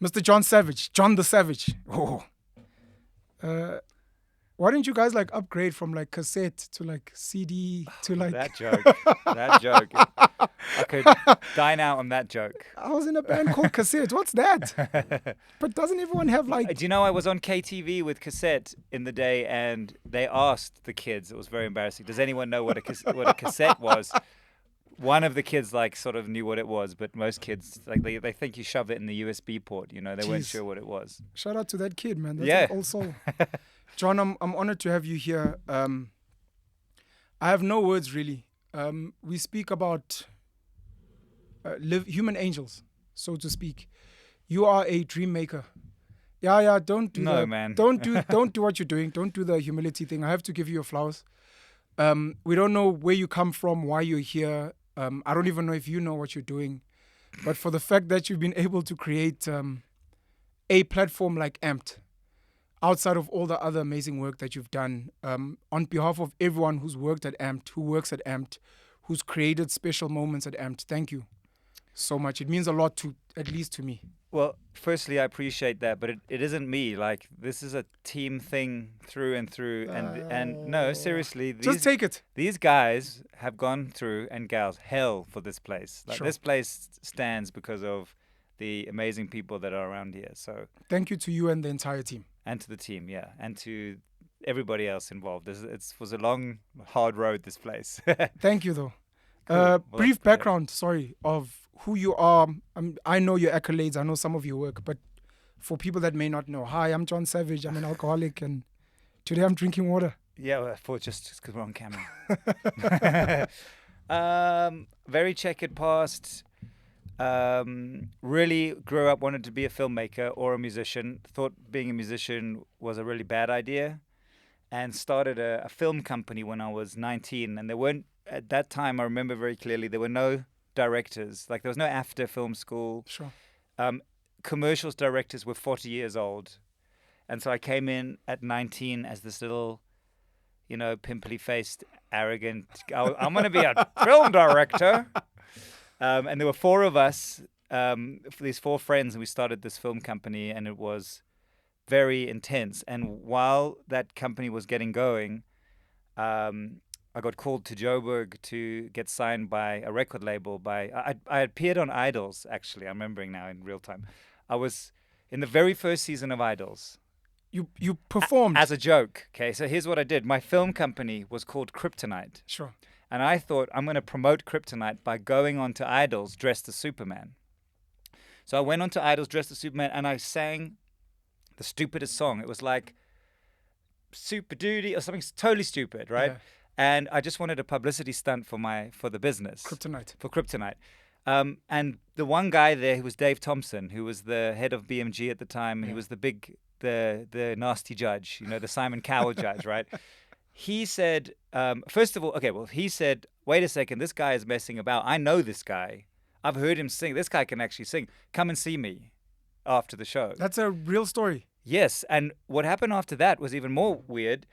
Mr. Jon Savage, Jon the Savage. Oh. Why didn't you guys like upgrade from like cassette to like CD to like... That joke. That joke. I could dine out on that joke. I was in a band called Casette. What's that? But doesn't everyone have like... Do you know I was on KTV with Casette in the day, and they asked the kids, it was very embarrassing, does anyone know what a cassette was? One of the kids like sort of knew what it was, but most kids like they think you shove it in the USB port, you know, they weren't sure what it was. Shout out to that kid, man. That's Yeah. an old soul. John, I'm honored to have you here. I have no words really. We speak about human angels, so to speak. You are a dream maker. Yeah, don't do that. Man. Don't do what you're doing. Don't do the humility thing. I have to give you your flowers. We don't know where you come from, why you're here. I don't even know if you know what you're doing. But for the fact that you've been able to create a platform like AMPD, outside of all the other amazing work that you've done, on behalf of everyone who's worked at AMPD, who works at AMPD, who's created special moments at AMPD, thank you so much. It means a lot to, at least to me. Well, firstly, I appreciate that, but it isn't me. Like, this is a team thing through and through. And no, seriously. Just take it. These guys have gone through, and gals, hell for this place. Like, Sure. This place stands because of the amazing people that are around here. So thank you to you and the entire team. And to the team, yeah. And to everybody else involved. It was a long, hard road, this place. Thank you, though. Cool. Well, brief background, of who you are. I know your accolades. I know some of your work. But for people that may not know, hi, I'm Jon Savage. I'm an alcoholic. And today I'm drinking water. Yeah, well, for just because we're on camera. Very checkered past. Really grew up, wanted to be a filmmaker or a musician. Thought being a musician was a really bad idea. And started a film company when I was 19. And there weren't, at that time, I remember very clearly, there were no directors. Like, there was no after film school. Sure. Commercials directors were 40 years old. And so I came in at 19 as this little, pimply-faced, arrogant, I'm going to be a film director. And there were four of us, these four friends, and we started this film company, and it was very intense. And while that company was getting going, I got called to Joburg to get signed by a record label. I appeared on Idols, actually. I'm remembering now in real time. I was in the very first season of Idols. You performed? As a joke. Okay, so here's what I did. My film company was called Kryptonite. Sure. And I thought, I'm going to promote Kryptonite by going on to Idols dressed as Superman. So I went on to Idols dressed as Superman, and I sang the stupidest song. It was like Super Duty or something totally stupid, right? Yeah. And I just wanted a publicity stunt for the business. Kryptonite. For Kryptonite. And the one guy there, who was Dave Thompson, who was the head of BMG at the time, he was the nasty judge, the Simon Cowell judge, right? He said, he said, wait a second, this guy is messing about. I know this guy. I've heard him sing. This guy can actually sing. Come and see me after the show. That's a real story. Yes. And what happened after that was even more weird.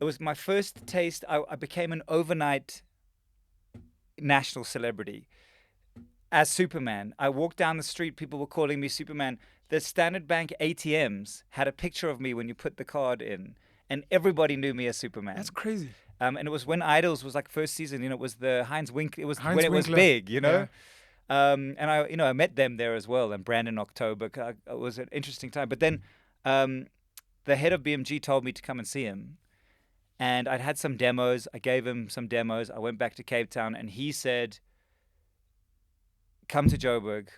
It was my first taste. I became an overnight national celebrity as Superman. I walked down the street. People were calling me Superman. The Standard Bank ATMs had a picture of me when you put the card in. And everybody knew me as Superman. That's crazy. And it was when Idols was like first season. It was the Heinz Winkler. It was Heinz when it Winkler. was big. Yeah. And I met them there as well. And Brandon October. It was an interesting time. But then the head of BMG told me to come and see him. And I'd had some demos. I gave him some demos. I went back to Cape Town, and he said, "Come to Joburg.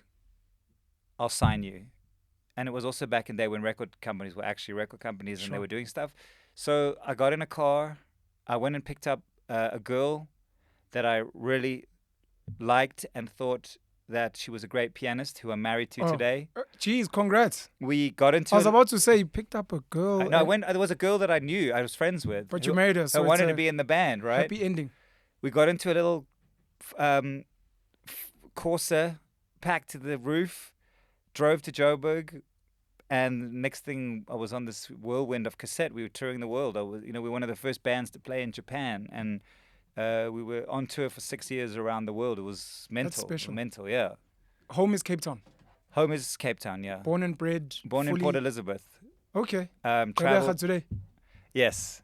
I'll sign you." And it was also back in the day when record companies were actually record companies, and Sure. they were doing stuff. So I got in a car. I went and picked up a girl that I really liked and thought that she was a great pianist, who I'm married to today. Geez, congrats. We got into I was about to say you picked up a girl. there was a girl that I knew, I was friends with. But you married her, so I it's wanted a to be in the band, right? happy ending. We got into a little Corsa, packed to the roof, drove to Joburg, and next thing I was on this whirlwind of Casette. We were touring the world. We were one of the first bands to play in Japan, and we were on tour for 6 years around the world. It was mental. That's special. Mental, yeah. Home is Cape Town. Home is Cape Town, yeah. Born and bred. Born in fully- Port Elizabeth. Okay. Traveled, Today. yes.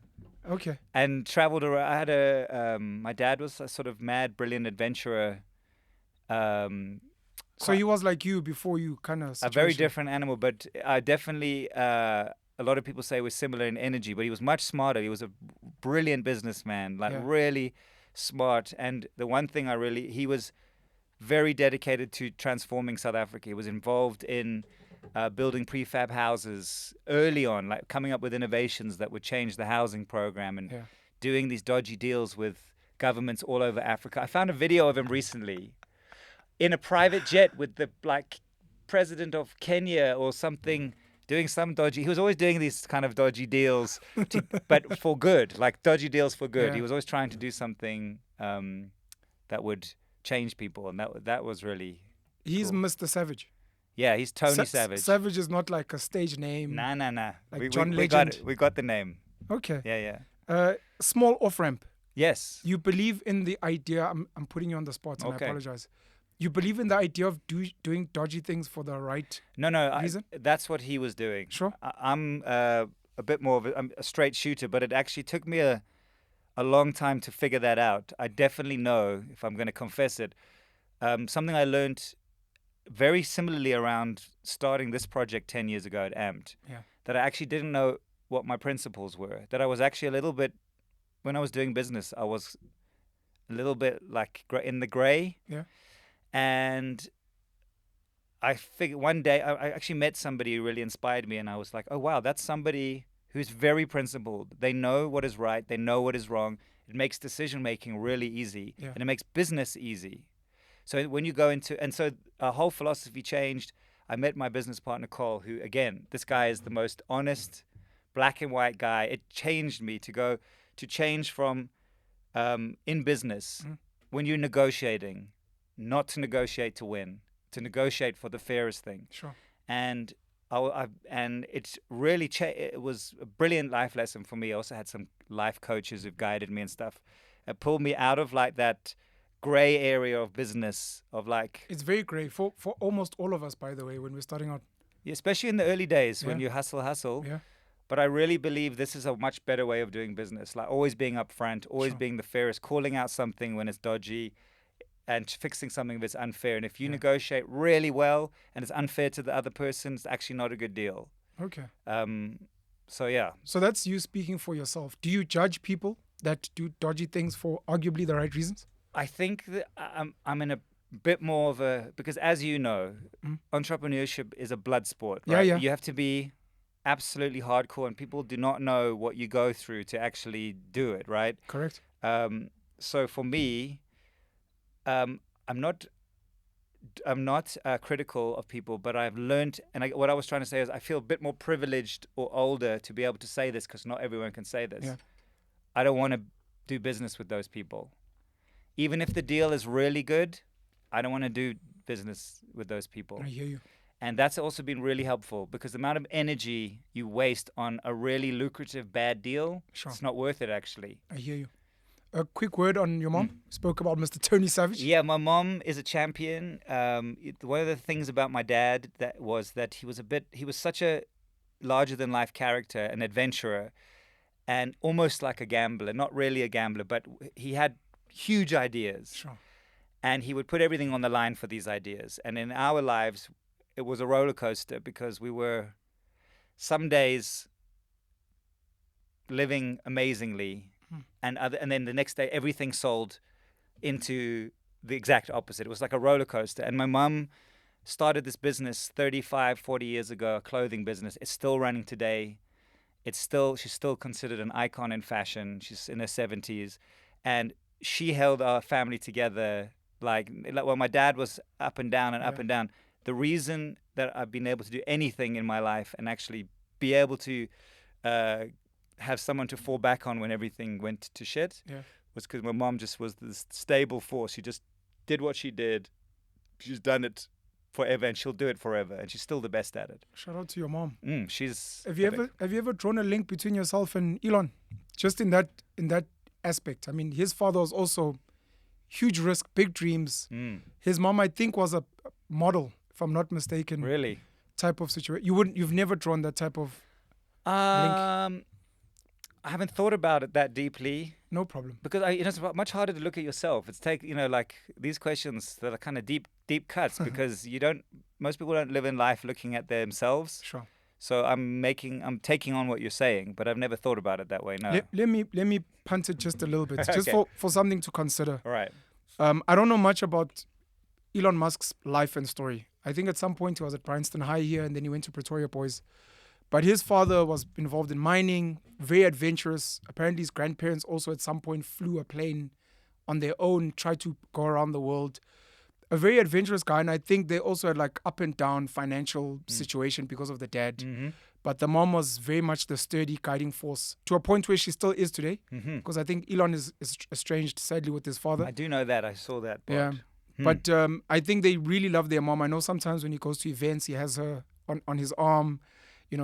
Okay. And traveled around. I had my dad was a sort of mad, brilliant adventurer. So he was like you before you kind of. A very different animal, but definitely a lot of people say we're similar in energy, but he was much smarter. He was a brilliant businessman, like really smart. And the one thing he was very dedicated to transforming South Africa. He was involved in building prefab houses early on, like coming up with innovations that would change the housing program and doing these dodgy deals with governments all over Africa. I found a video of him recently in a private jet with the president of Kenya or something, doing some dodgy. He was always doing these kind of dodgy deals, but for good, like dodgy deals for good. He was always trying to do something that would change people, and that was really. He's cool. Mr. Savage. Yeah, he's Tony Savage. Savage is not like a stage name. Nah. Like John Legend. We got the name. Okay. Yeah. Small off-ramp. Yes. You believe in the idea. I'm putting you on the spot, and I apologize. You believe in the idea of doing dodgy things for the right reason? That's what he was doing. Sure. I'm a bit more of I'm a straight shooter, but it actually took me a long time to figure that out. I definitely know, if I'm going to confess it, something I learned very similarly around starting this project 10 years ago at AMPD, that I actually didn't know what my principles were, that I was actually a little bit, when I was doing business, I was a little bit like in the gray. Yeah. And I figured one day, I actually met somebody who really inspired me, and I was like, oh, wow, that's somebody who's very principled. They know what is right. They know what is wrong. It makes decision-making really easy, and it makes business easy. So when you go into, and so our whole philosophy changed. I met my business partner, Cole, who, again, this guy is the most honest, black and white guy. It changed me to change from, in business, when you're negotiating, not to negotiate to win, to negotiate for the fairest thing. Sure. And it's really, it was a brilliant life lesson for me. I also had some life coaches who've guided me and stuff. It pulled me out of like that gray area of business of like. It's very gray for almost all of us, by the way, when we're starting out. Especially in the early days when you hustle. Yeah. But I really believe this is a much better way of doing business. Like always being upfront, always being the fairest, calling out something when it's dodgy, and fixing something if it's unfair. And if you negotiate really well and it's unfair to the other person, it's actually not a good deal. Okay. So that's you speaking for yourself. Do you judge people that do dodgy things for arguably the right reasons? I think that I'm in a bit more of a, because as you know, entrepreneurship is a blood sport, right? Yeah. You have to be absolutely hardcore, and people do not know what you go through to actually do it, right? Correct. So for me, I'm not critical of people, but I've learned, and what I was trying to say is I feel a bit more privileged or older to be able to say this, because not everyone can say this. Yeah. I don't want to do business with those people. Even if the deal is really good, I don't want to do business with those people. I hear you. And that's also been really helpful, because the amount of energy you waste on a really lucrative bad deal, it's not worth it, actually. I hear you. A quick word on your mom. Spoke about Mr. Tony Savage. Yeah, my mom is a champion. One of the things about my dad was that he was such a larger-than-life character, an adventurer, and almost like a gambler. Not really a gambler, but he had huge ideas. Sure. And he would put everything on the line for these ideas. And in our lives, it was a roller coaster, because we were some days living amazingly, and then the next day everything sold into the exact opposite. It was like a roller coaster. And my mum started this business 35, 40 years ago, a clothing business. It's still running today. She's still considered an icon in fashion. She's in her 70s, and she held our family together. Like when my dad was up and down and up and down, the reason that I've been able to do anything in my life and actually be able to have someone to fall back on when everything went to shit was because my mom just was this stable force. She just did what she did. She's done it forever, and she'll do it forever, and she's still the best at it. Shout out to your mom. She's. Have you ever drawn a link between yourself and Elon, just in that aspect? I mean, his father was also huge risk, big dreams. His mom, I think, was a model if I'm not mistaken. Really? Type of situation. You've never drawn that type of link. I haven't thought about it that deeply. No problem. Because it's much harder to look at yourself. It's like these questions that are kind of deep cuts because most people don't live in life looking at themselves. Sure. So I'm taking on what you're saying, but I've never thought about it that way. No. Let me punt it just a little bit, just Okay. for something to consider. All right. I don't know much about Elon Musk's life and story. I think at some point he was at Bryanston High here, and then he went to Pretoria Boys. But his father was involved in mining, very adventurous. Apparently his grandparents also at some point flew a plane on their own, tried to go around the world. A very adventurous guy, and I think they also had like up and down financial situation because of the dad. Mm-hmm. But the mom was very much the sturdy guiding force to a point where she still is today. Mm-hmm. Because I think Elon is estranged, sadly, with his father. I do know that. I saw that part. Yeah. But I think they really love their mom. I know sometimes when he goes to events, he has her on his arm.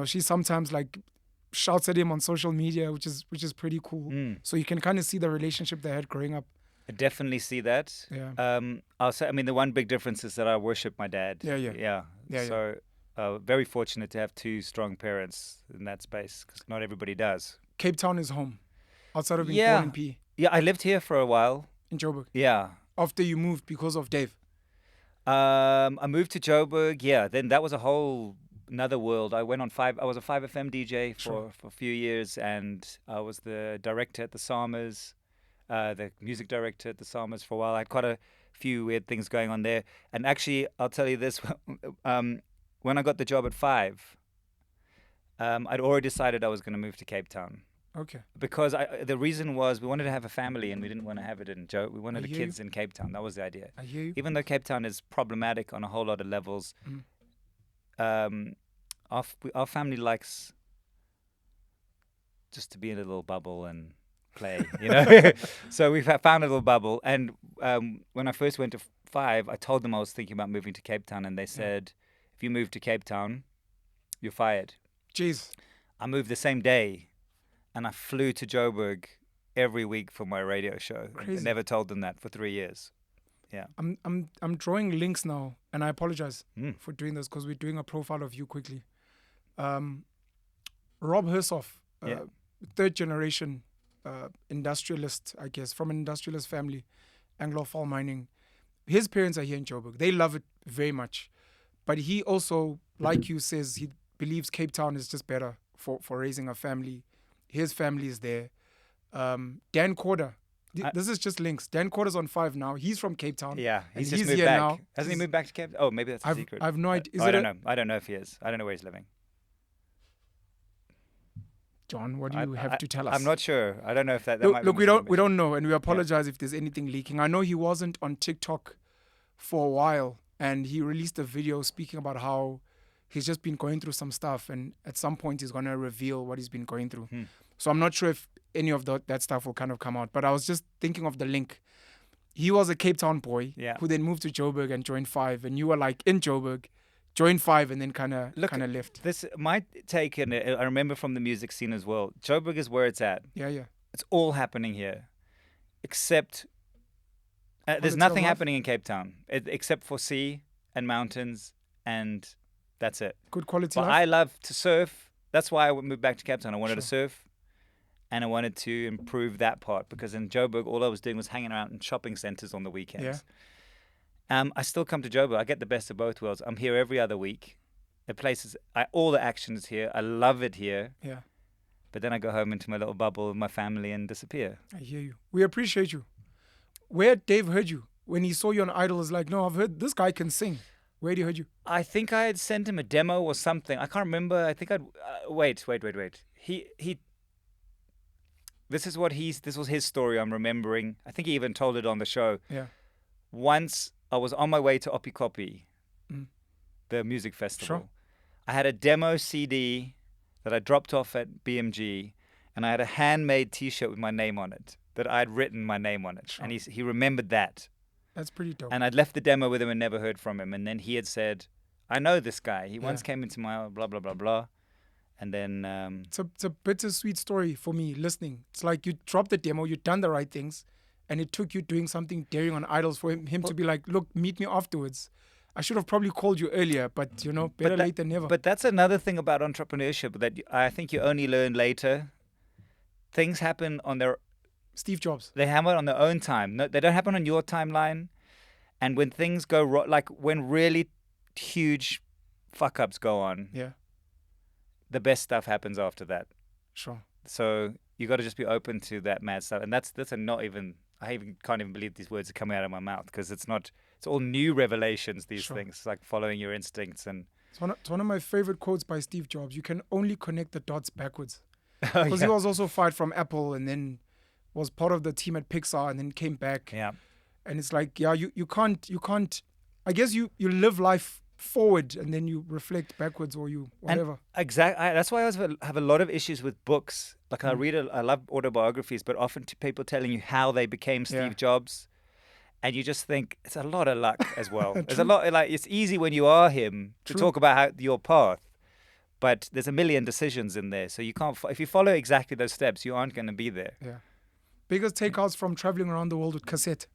She sometimes like shouts at him on social media, which is pretty cool. So you can kind of see the relationship they had growing up. I definitely see that. Yeah. I'll say, the one big difference is that I worship my dad. Yeah. So very fortunate to have two strong parents in that space because not everybody does. Cape Town is home, outside of being born in P. Yeah, I lived here for a while. In Joburg. Yeah. After you moved because of Dave. I moved to Joburg. Yeah. Then that was a whole another world. I was a 5FM DJ for a few years, and I was the director at the Psalmers, the music director at the Psalmers for a while. I had quite a few weird things going on there. And actually, I'll tell you this, when I got the job at 5, I'd already decided I was going to move to Cape Town. Okay. Because the reason was we wanted to have a family and we didn't want to have it in We wanted the kids in Cape Town. That was the idea. I hear you. Even though Cape Town is problematic on a whole lot of levels, our family likes just to be in a little bubble and play, So we've found a little bubble. And when I first went to 5, I told them I was thinking about moving to Cape Town, and they said, if you move to Cape Town, you're fired. Jeez. I moved the same day, and I flew to Joburg every week for my radio show. Crazy. I never told them that for 3 years. Yeah. I'm drawing links now, and I apologize for doing this because we're doing a profile of you quickly. Rob Hersoff, third generation industrialist, I guess, from an industrialist family, Anglophile mining. His parents are here in Joburg. They love it very much. But he also, like you, says he believes Cape Town is just better for raising a family. His family is there. Dan Corder. This is just links. Dan Corder's on 5 now. He's from Cape Town. Yeah, he's just moved here back. now. Hasn't he moved back to Cape Town? Oh, maybe that's a secret. I have no idea. I don't know. I don't know if he is. I don't know where he's living. John, what do you have to tell us? I'm not sure. I don't know if that might look, be we don't know, and we apologize if there's anything leaking. I know he wasn't on TikTok for a while, and he released a video speaking about how he's just been going through some stuff, and at some point he's going to reveal what he's been going through. So I'm not sure if any of that stuff will kind of come out, but I was just thinking of the link. He was a Cape Town boy who then moved to Joburg and joined 5, and you were like in Joburg, joined 5, and then kind of left. This my take, and I remember from the music scene as well. Joburg is where it's at. Yeah. It's all happening here, except there's nothing happening in Cape Town except for sea and mountains, and that's it. Good quality life. I love to surf. That's why I moved back to Cape Town. I wanted to surf, and I wanted to improve that part because in Joburg, all I was doing was hanging around in shopping centers on the weekends. Yeah. I still come to Joburg. I get the best of both worlds. I'm here every other week. The places, all the action is here. I love it here. Yeah. But then I go home into my little bubble with my family and disappear. I hear you. We appreciate you. Where Dave heard you when he saw you on Idol is like, no, I've heard this guy can sing. Where did he heard you? I think I had sent him a demo or something. I can't remember. I think I'd wait. He. This was his story. I'm remembering. I think he even told it on the show. Yeah. Once I was on my way to Opikopi, the music festival. Sure. I had a demo CD that I dropped off at BMG, and I had a handmade T-shirt with my name on it that I'd written my name on it, Sure. and he remembered that. That's pretty dope. And I'd left the demo with him and never heard from him, and then he had said, "I know this guy. He once came into my blah blah blah blah," and then it's a bittersweet story for me listening. It's like you dropped the demo, you'd done the right things, and it took you doing something daring on Idols for him to be like, look, meet me afterwards. I should have probably called you earlier, but better late than never. But that's another thing about entrepreneurship that I think you only learn later. Things happen on Steve Jobs. They happen on their own time. No, they don't happen on your timeline. And when things go wrong, like when really huge fuck ups go on, the best stuff happens after that. Sure. So you got to just be open to that mad stuff. And that's I can't even believe these words are coming out of my mouth, because it's all new revelations, these things. It's like following your instincts. And it's one of my favorite quotes by Steve Jobs. You can only connect the dots backwards. Because he was also fired from Apple and then was part of the team at Pixar and then came back. Yeah. And it's like, you can't, I guess you live life forward and then you reflect backwards, or you whatever. Exactly. That's why I have a lot of issues with books. Like I love autobiographies, but often people telling you how they became Steve Jobs. And you just think it's a lot of luck as well. There's a lot, like, it's easy when you are him to talk about your path. But there's a million decisions in there. So you can't, if you follow exactly those steps, you aren't going to be there. Yeah. Biggest takeouts from traveling around the world with Casette.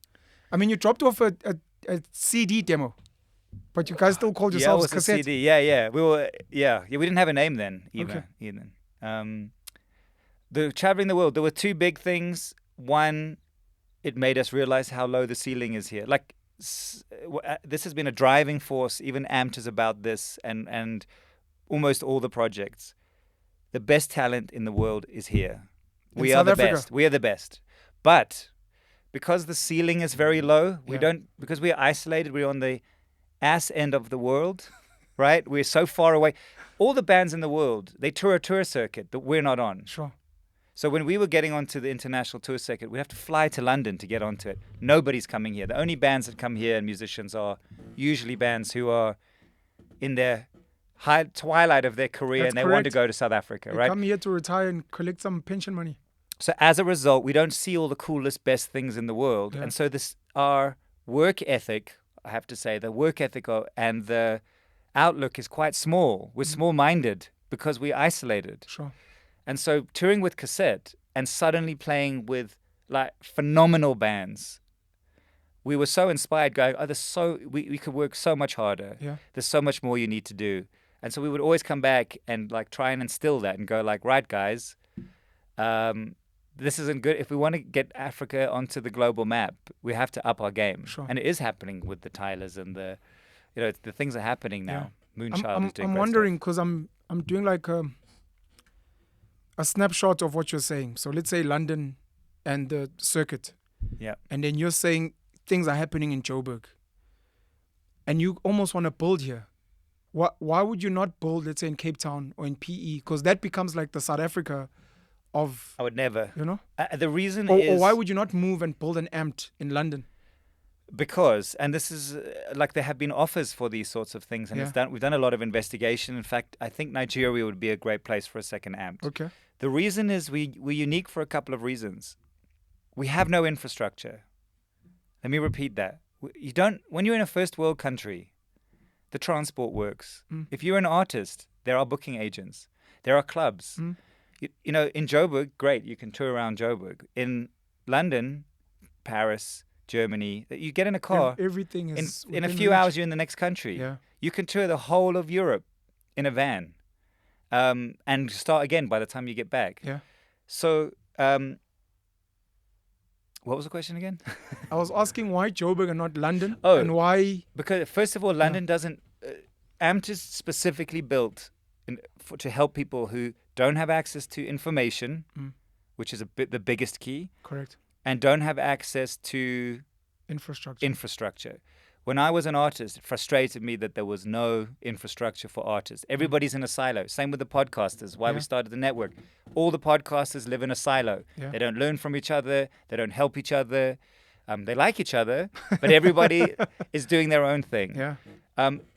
I mean, you dropped off a CD demo, but you guys still called yourselves Casette. CD. Yeah. We didn't have a name then either. The traveling the world, there were two big things. One, it made us realize how low the ceiling is here. Like, this has been a driving force. Even AMPD is about this, and almost all the projects. The best talent in the world is here. We are the best. We are the best. But because the ceiling is very low, because we are isolated, we're on the ass end of the world, right? We're so far away. All the bands in the world, they tour a tour circuit that we're not on. Sure. So when we were getting onto the international tour circuit, we have to fly to London to get onto it. Nobody's coming here. The only bands that come here and musicians are usually bands who are in their high twilight of their career. That's and they want to go to South Africa, right? Come here to retire and collect some pension money. So as a result, we don't see all the coolest, best things in the world. And so our work ethic, I have to say, the work ethic and the outlook is quite small. We're small-minded because we're isolated. Sure. And so touring with Casette and suddenly playing with like phenomenal bands, we were so inspired going, we could work so much harder. Yeah. There's so much more you need to do. And so we would always come back and like try and instill that and go like, right, guys, this isn't good. If we want to get Africa onto the global map, we have to up our game. Sure. And it is happening with the Tylers and the things are happening now. Moonchild is doing I'm wondering, because I'm doing like a snapshot of what you're saying. So let's say London and the circuit. Yeah. And then you're saying things are happening in Joburg. And you almost want to build here. Why would you not build, let's say, in Cape Town or in PE? Because that becomes like the South Africa of... I would never. The reason is... Or why would you not move and build an AMPD in London? Because, and this is like there have been offers for these sorts of things, and we've done a lot of investigation. In fact, I think Nigeria would be a great place for a second AMPD. Okay. The reason is we're unique for a couple of reasons. We have no infrastructure. Let me repeat that. When you're in a first world country, the transport works. If you're an artist, there are booking agents. There are clubs. In Joburg, great, you can tour around Joburg. In London, Paris, Germany, you get in a car. Everything is in a few hours, you're in the next country. Yeah. You can tour the whole of Europe in a van, and start again by the time you get back. Yeah. So, what was the question again? I was asking why Joburg and not London, and why... Because first of all, London doesn't... AMPD is specifically built to help people who don't have access to information, which is the biggest key. Correct. And don't have access to... Infrastructure. When I was an artist, it frustrated me that there was no infrastructure for artists. Everybody's in a silo. Same with the podcasters, why we started the network. All the podcasters live in a silo. Yeah. They don't learn from each other. They don't help each other. They like each other, but everybody is doing their own thing. Yeah.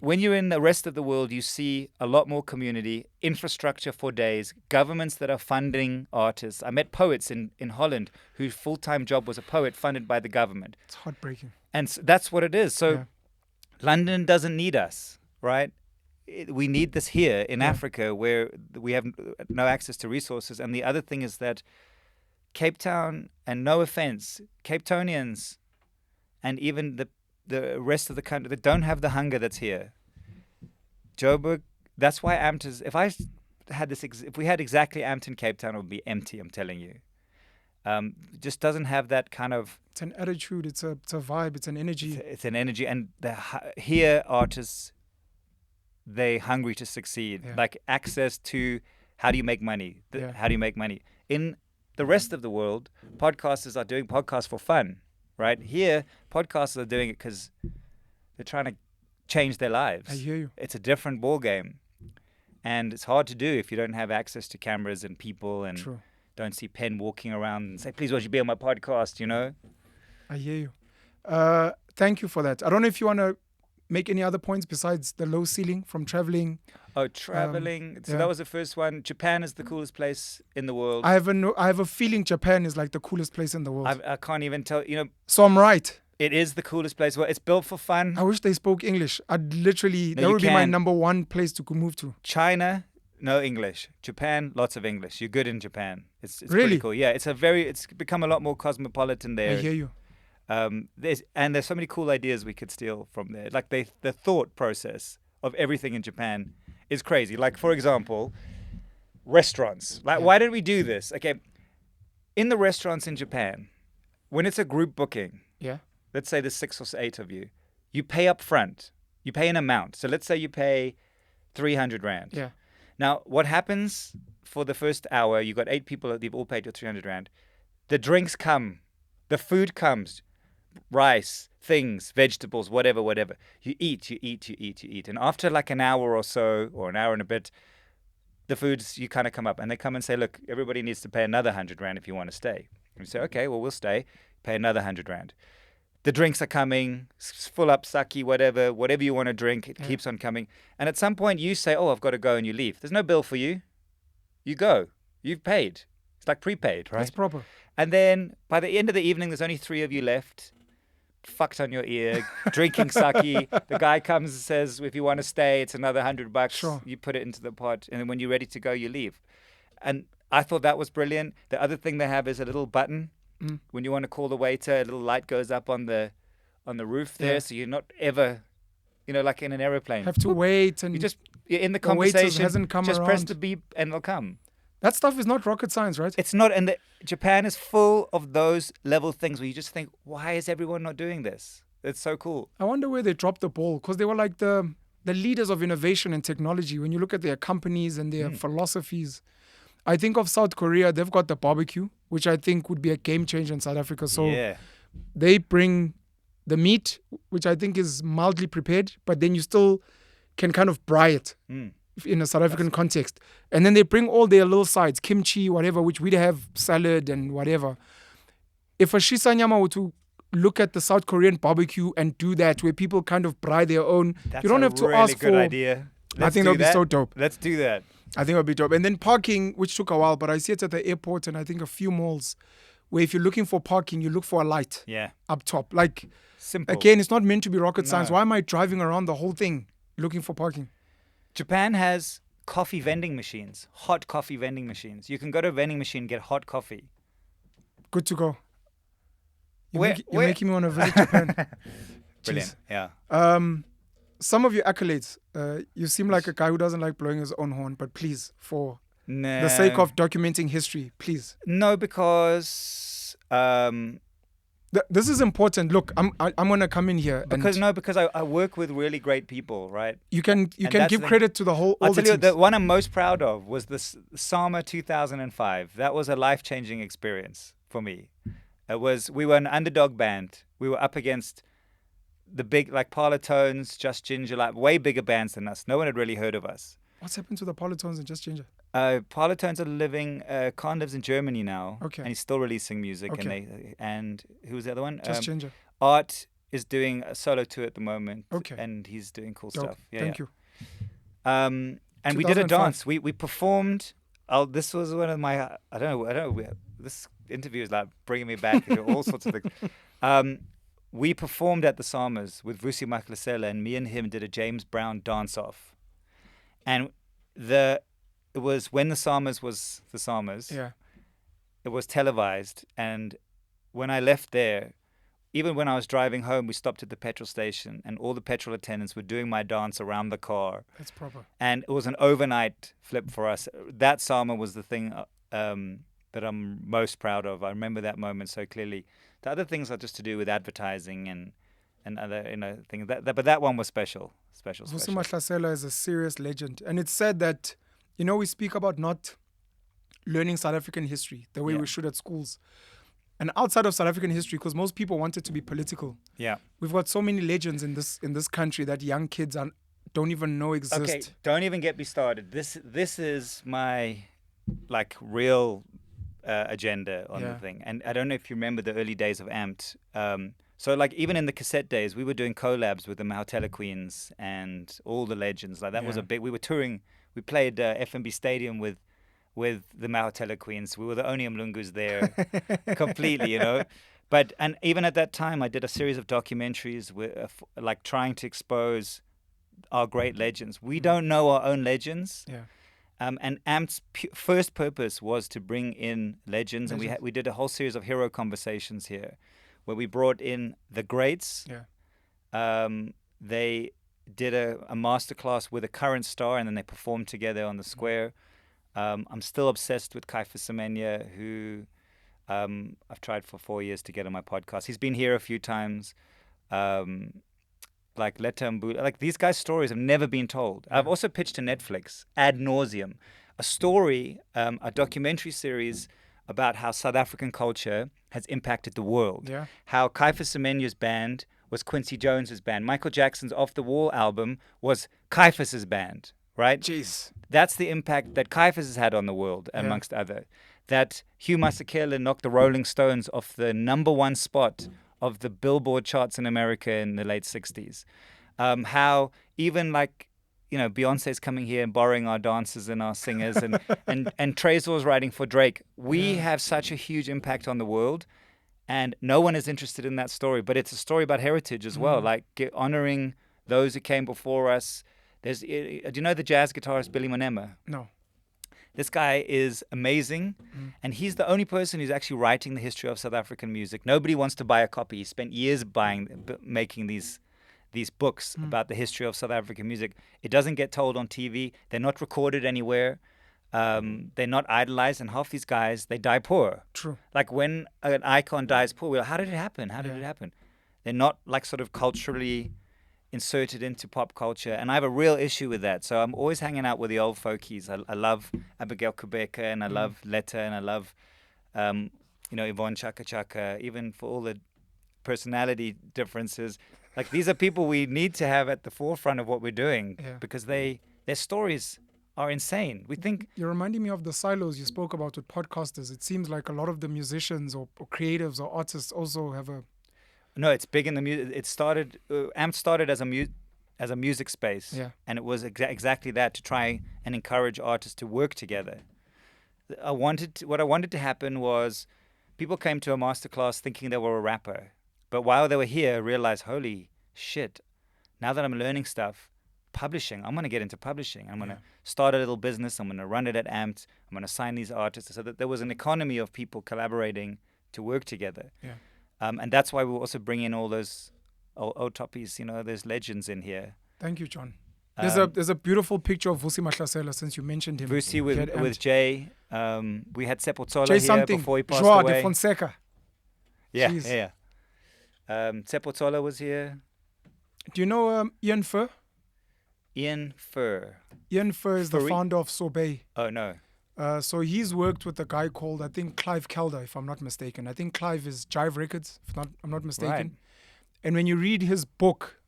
When you're in the rest of the world, you see a lot more community, infrastructure for days, governments that are funding artists. I met poets in Holland whose full-time job was a poet funded by the government. It's heartbreaking. And that's what it is. So London doesn't need us, right? We need this here in Africa where we have no access to resources. And the other thing is that Cape Town, and no offense, Cape Townians and even the the rest of the country that don't have the hunger that's here. Joburg, that's why Ampton. If I had this, if we had exactly Ampton, Cape Town, it would be empty. I'm telling you. Just doesn't have that kind of. It's an attitude. It's a vibe. It's an energy. It's an energy, and here artists, they're hungry to succeed. Yeah. Like access to how do you make money? How do you make money? In the rest of the world, podcasters are doing podcasts for fun, right? Here, podcasters are doing it because they're trying to change their lives. I hear you. It's a different ball game, and it's hard to do if you don't have access to cameras and people and True. don't see Penn walking around and say, "Please, won't you be on my podcast?" You know. I hear you. Thank you for that. I don't know if you want to make any other points besides the low ceiling from traveling. Oh, traveling. So that was the first one. Japan is the coolest place in the world. I have a feeling Japan is like the coolest place in the world. I can't even tell. You know. So I'm right. It is the coolest place. Well, it's built for fun. I wish they spoke English. I'd literally, that would be my number one place to move to. China, no English. Japan, lots of English. You're good in Japan. It's really pretty cool. Yeah, it's become a lot more cosmopolitan there. I hear you. There's so many cool ideas we could steal from there. Like the thought process of everything in Japan is crazy. Like, for example, restaurants. Like, why did we do this? Okay, in the restaurants in Japan, when it's a group booking, let's say there's 6 or 8 of you, you pay up front. You pay an amount. So let's say you pay 300 Rand. Yeah. Now, what happens for the first hour, you got 8 people, they've all paid your 300 Rand. The drinks come. The food comes. Rice, things, vegetables, whatever. You eat. And after like an hour or so, or an hour and a bit, the foods, you kind of come up. And they come and say, look, everybody needs to pay another 100 Rand if you want to stay. And you say, okay, well, we'll stay. Pay another 100 Rand. The drinks are coming, full up sake, whatever you want to drink, it keeps on coming. And at some point you say, oh, I've got to go, and you leave. There's no bill for you. You go. You've paid. It's like prepaid, right? That's proper. And then by the end of the evening, there's only 3 of you left, fucked on your ear, drinking sake. The guy comes and says, if you want to stay, it's another $100. Sure. You put it into the pot, and then when you're ready to go, you leave. And I thought that was brilliant. The other thing they have is a little button. When you want to call the waiter, a little light goes up on the roof there, so you're not ever, like in an aeroplane. Have to wait, and you're in the conversation. Hasn't come just around. Press the beep and they'll come. That stuff is not rocket science, right? It's not, and Japan is full of those level things where you just think, why is everyone not doing this? It's so cool. I wonder where they dropped the ball, because they were like the leaders of innovation and technology. When you look at their companies and their philosophies, I think of South Korea. They've got the barbecue, which I think would be a game changer in South Africa. So they bring the meat, which I think is mildly prepared, but then you still can kind of braai it in a South African context. And then they bring all their little sides, kimchi, whatever, which we have salad and whatever. If a Shisanyama were to look at the South Korean barbecue and do that, where people kind of braai their own, you don't have to ask for. That's a really good idea. I think that would be so dope. Let's do that. I think it would be dope. And then parking, which took a while, but I see it at the airport and I think a few malls where if you're looking for parking, you look for a light up top. Like, simple. Again, it's not meant to be rocket science. Why am I driving around the whole thing looking for parking? Japan has coffee vending machines, hot coffee vending machines. You can go to a vending machine and get hot coffee. Good to go. You're making me want to visit Japan. Brilliant. Yeah. Some of your accolades, you seem like a guy who doesn't like blowing his own horn, but please, for the sake of documenting history, please. No, because this is important. Look, I'm gonna come in here because I work with really great people, right? You can give credit to the whole. I'll tell you, the one I'm most proud of was the Sama 2005. That was a life-changing experience for me. We were an underdog band. We were up against the big, like Parlotones, Just Ginger, like way bigger bands than us. No one had really heard of us. What's happened to the Parlotones and Just Ginger? Parlotones are living. Khan lives in Germany now, and he's still releasing music. And who was the other one? Just Ginger. Art is doing a solo tour at the moment. And he's doing cool dope. stuff. Thank you. And we did a dance. We performed. This was one of my. I don't know. This interview is like bringing me back into all sorts of things. We performed at the Samas with Vusi Mahlasela, and me and him did a James Brown dance-off. And it was when the Samas was the Samas. Yeah. It was televised, and when I left there, even when I was driving home, we stopped at the petrol station, and all the petrol attendants were doing my dance around the car. That's proper. And it was an overnight flip for us. That Sama was the thing that I'm most proud of. I remember that moment so clearly. The other things are just to do with advertising and other things. But that one was special. Vusi Mahlasela is a serious legend. And it's said that, we speak about not learning South African history the way we should at schools. And outside of South African history, because most people want it to be political. Yeah. We've got so many legends in this country that young kids don't even know exist. Okay, don't even get me started. This is my real agenda on the thing. And I don't know if you remember the early days of AMPD. So even in the Casette days, we were doing collabs with the Mahotela Queens and all the legends. That was a big. We were touring. We played FNB Stadium with the Mahotela Queens. We were the only Mlungus there, completely, But and even at that time, I did a series of documentaries with trying to expose our great legends. We don't know our own legends. Yeah. And AMP's first purpose was to bring in legends. And we did a whole series of hero conversations here, where we brought in the greats. Yeah. They did a masterclass with a current star, and then they performed together on the square. I'm still obsessed with Caiphus Semenya, who I've tried for 4 years to get on my podcast. He's been here a few times. Letta Mbuli. These guys' stories have never been told. I've also pitched to Netflix ad nauseum a story, a documentary series about how South African culture has impacted the world. Yeah. How Caiphus Semenya's band was Quincy Jones's band. Michael Jackson's Off the Wall album was Caiphus's band, right? Jeez. That's the impact that Caiphus has had on the world, amongst other. That Hugh Masekela knocked the Rolling Stones off the #1 spot of the Billboard charts in America in the late 60s. How even Beyonce's coming here and borrowing our dancers and our singers and Trezor's writing for Drake. We have such a huge impact on the world, and no one is interested in that story. But it's a story about heritage as well, honoring those who came before us. Do you know the jazz guitarist Billy Monama? No. This guy is amazing, and he's the only person who's actually writing the history of South African music. Nobody wants to buy a copy. He spent years making these books about the history of South African music. It doesn't get told on TV. They're not recorded anywhere. They're not idolized, and half these guys, they die poor. True. When an icon dies poor, we're like, how did it happen? How did it happen? They're not sort of culturally inserted into pop culture, and I have a real issue with that. So I'm always hanging out with the old folkies. I love Abigail Kubheka, and I love Letta, and I love Yvonne, Chaka, even for all the personality differences. These are people we need to have at the forefront of what we're doing, because their stories are insane. We think you're reminding me of the silos you spoke about with podcasters. It seems like a lot of the musicians or creatives or artists also have a. No, it's big in the music. It started. AMP started as a music space, and it was exactly that, to try and encourage artists to work together. What I wanted to happen was, people came to a masterclass thinking they were a rapper, but while they were here, realized, holy shit! Now that I'm learning stuff, publishing, I'm going to get into publishing. I'm going to start a little business. I'm going to run it at AMP. I'm going to sign these artists, so that there was an economy of people collaborating to work together. Yeah. And that's why we also bring in all those old toppies, there's legends in here. Thank you, John. There's a beautiful picture of Vusi Mahlasela, since you mentioned him. Vusi with Jay. We had Sepotsola Jay here something. before he passed Joao away. de Fonseca. Yeah. Sepotsola was here. Do you know Ian Fur? Ian Fur. Ian Fur is the founder of Sorbet. Oh, no. So he's worked with a guy called, I think, Clive Kelder, if I'm not mistaken. I think Clive is Jive Records, I'm not mistaken. Right. And when you read his book,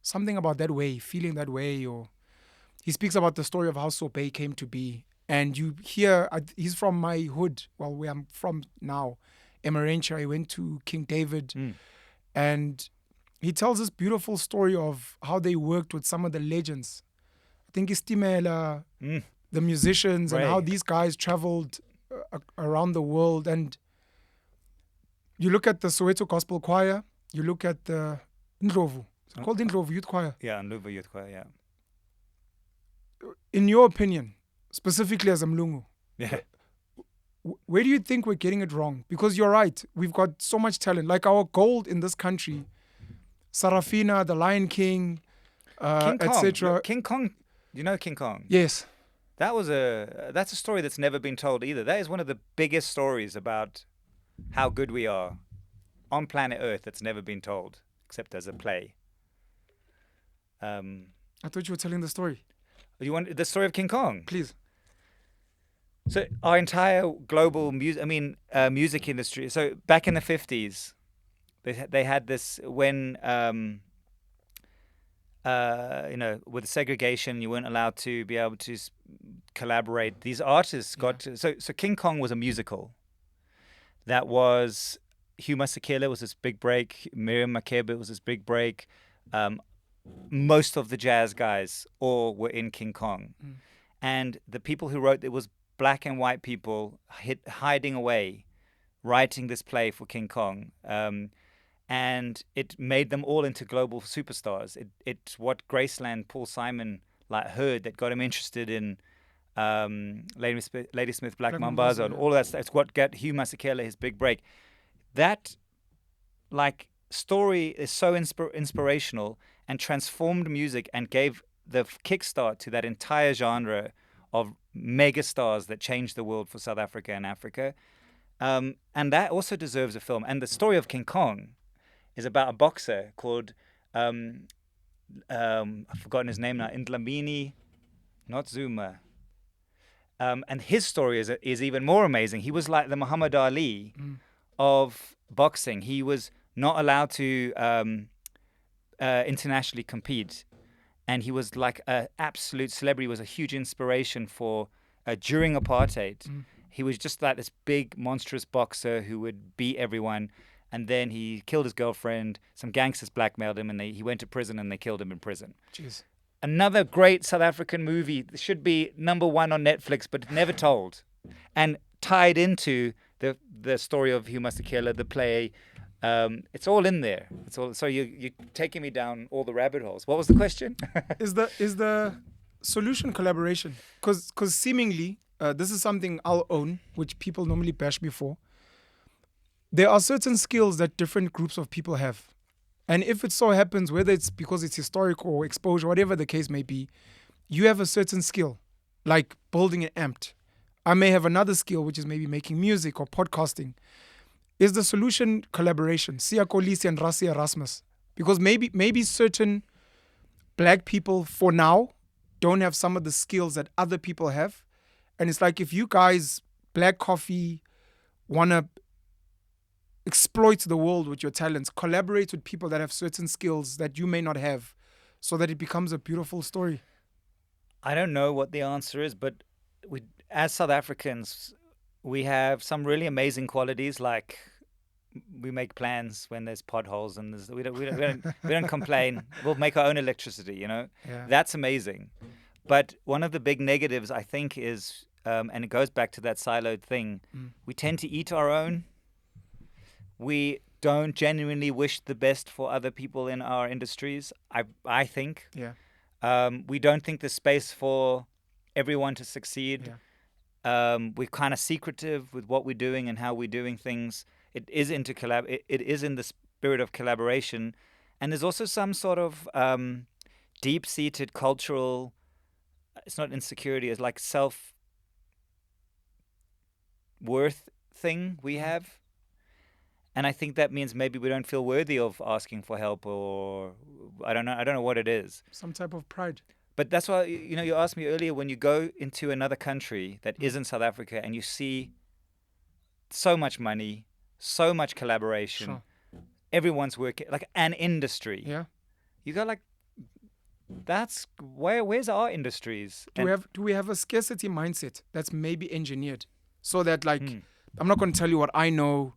something about that way, feeling that way, or he speaks about the story of how Sorbet came to be. And you hear, he's from my hood, where I'm from now, Emerentia. I went to King David. And he tells this beautiful story of how they worked with some of the legends. I think Stimela, the musicians, and how these guys traveled around the world. And you look at the Soweto Gospel Choir, you look at the Ndlovu. It's called Ndlovu Youth Choir. Yeah, Ndlovu Youth Choir, yeah. In your opinion, specifically as a Mlungu, where do you think we're getting it wrong? Because you're right. We've got so much talent. Like our gold in this country, Sarafina, The Lion King, King Kong. etc. King Kong. You know King Kong? Yes. That's a story that's never been told either. That is one of the biggest stories about how good we are on planet Earth that's never been told, except as a play. I thought you were telling the story. You want the story of King Kong? Please. So our entire global music industry. So back in the 50s, they had this when with segregation, you weren't allowed to be able to collaborate. These artists got to, so King Kong was a musical. That was Hugh Masekela was his big break. Miriam Makeba was his big break. Most of the jazz guys all were in King Kong, and the people who wrote it was black and white people hiding away, writing this play for King Kong. And it made them all into global superstars. It's what Graceland Paul Simon heard that got him interested in Ladysmith, Black Mambazo, and all of that stuff. It's what got Hugh Masekela his big break. That story is so inspirational and transformed music and gave the kickstart to that entire genre of mega stars that changed the world for South Africa and Africa. And that also deserves a film. And the story of King Kong is about a boxer called, I've forgotten his name now, Dlamini, not Zuma. And his story is even more amazing. He was like the Muhammad Ali of boxing. He was not allowed to internationally compete. And he was like an absolute celebrity. He was a huge inspiration for during apartheid. He was just like this big, monstrous boxer who would beat everyone. And then he killed his girlfriend. Some gangsters blackmailed him, and he went to prison, and they killed him in prison. Jeez. Another great South African movie. Should be #1 on Netflix, but never told. And tied into the story of Hugh Masekela, the play. It's all in there. It's all. So you're taking me down all the rabbit holes. What was the question? Is the solution collaboration? Because seemingly this is something I'll own, which people normally bash me for. There are certain skills that different groups of people have. And if it so happens, whether it's because it's historic or exposure, whatever the case may be, you have a certain skill, like building an amp. I may have another skill, which is maybe making music or podcasting. Is the solution collaboration? Siya Kolisi and Rasi Erasmus. Because maybe certain black people for now don't have some of the skills that other people have. And it's like if you guys, Black Coffee, want to exploit the world with your talents, collaborate with people that have certain skills that you may not have so that it becomes a beautiful story. I don't know what the answer is, but as South Africans, we have some really amazing qualities, like we make plans when there's potholes and we don't complain. We'll make our own electricity, Yeah. That's amazing. But one of the big negatives, I think, is, and it goes back to that siloed thing, we tend to eat our own. We don't genuinely wish the best for other people in our industries, I think. Yeah. We don't think there's space for everyone to succeed. Yeah. We're kind of secretive with what we're doing and how we're doing things. It is it is in the spirit of collaboration. And there's also some sort of deep-seated cultural, it's not insecurity, it's like self-worth thing we have. And I think that means maybe we don't feel worthy of asking for help, or I don't know what it is. Some type of pride. But that's why, you asked me earlier, when you go into another country that isn't South Africa and you see so much money, so much collaboration, everyone's working, like an industry. Yeah. You go like, that's where's our industries? Do we have a scarcity mindset that's maybe engineered so that I'm not going to tell you what I know.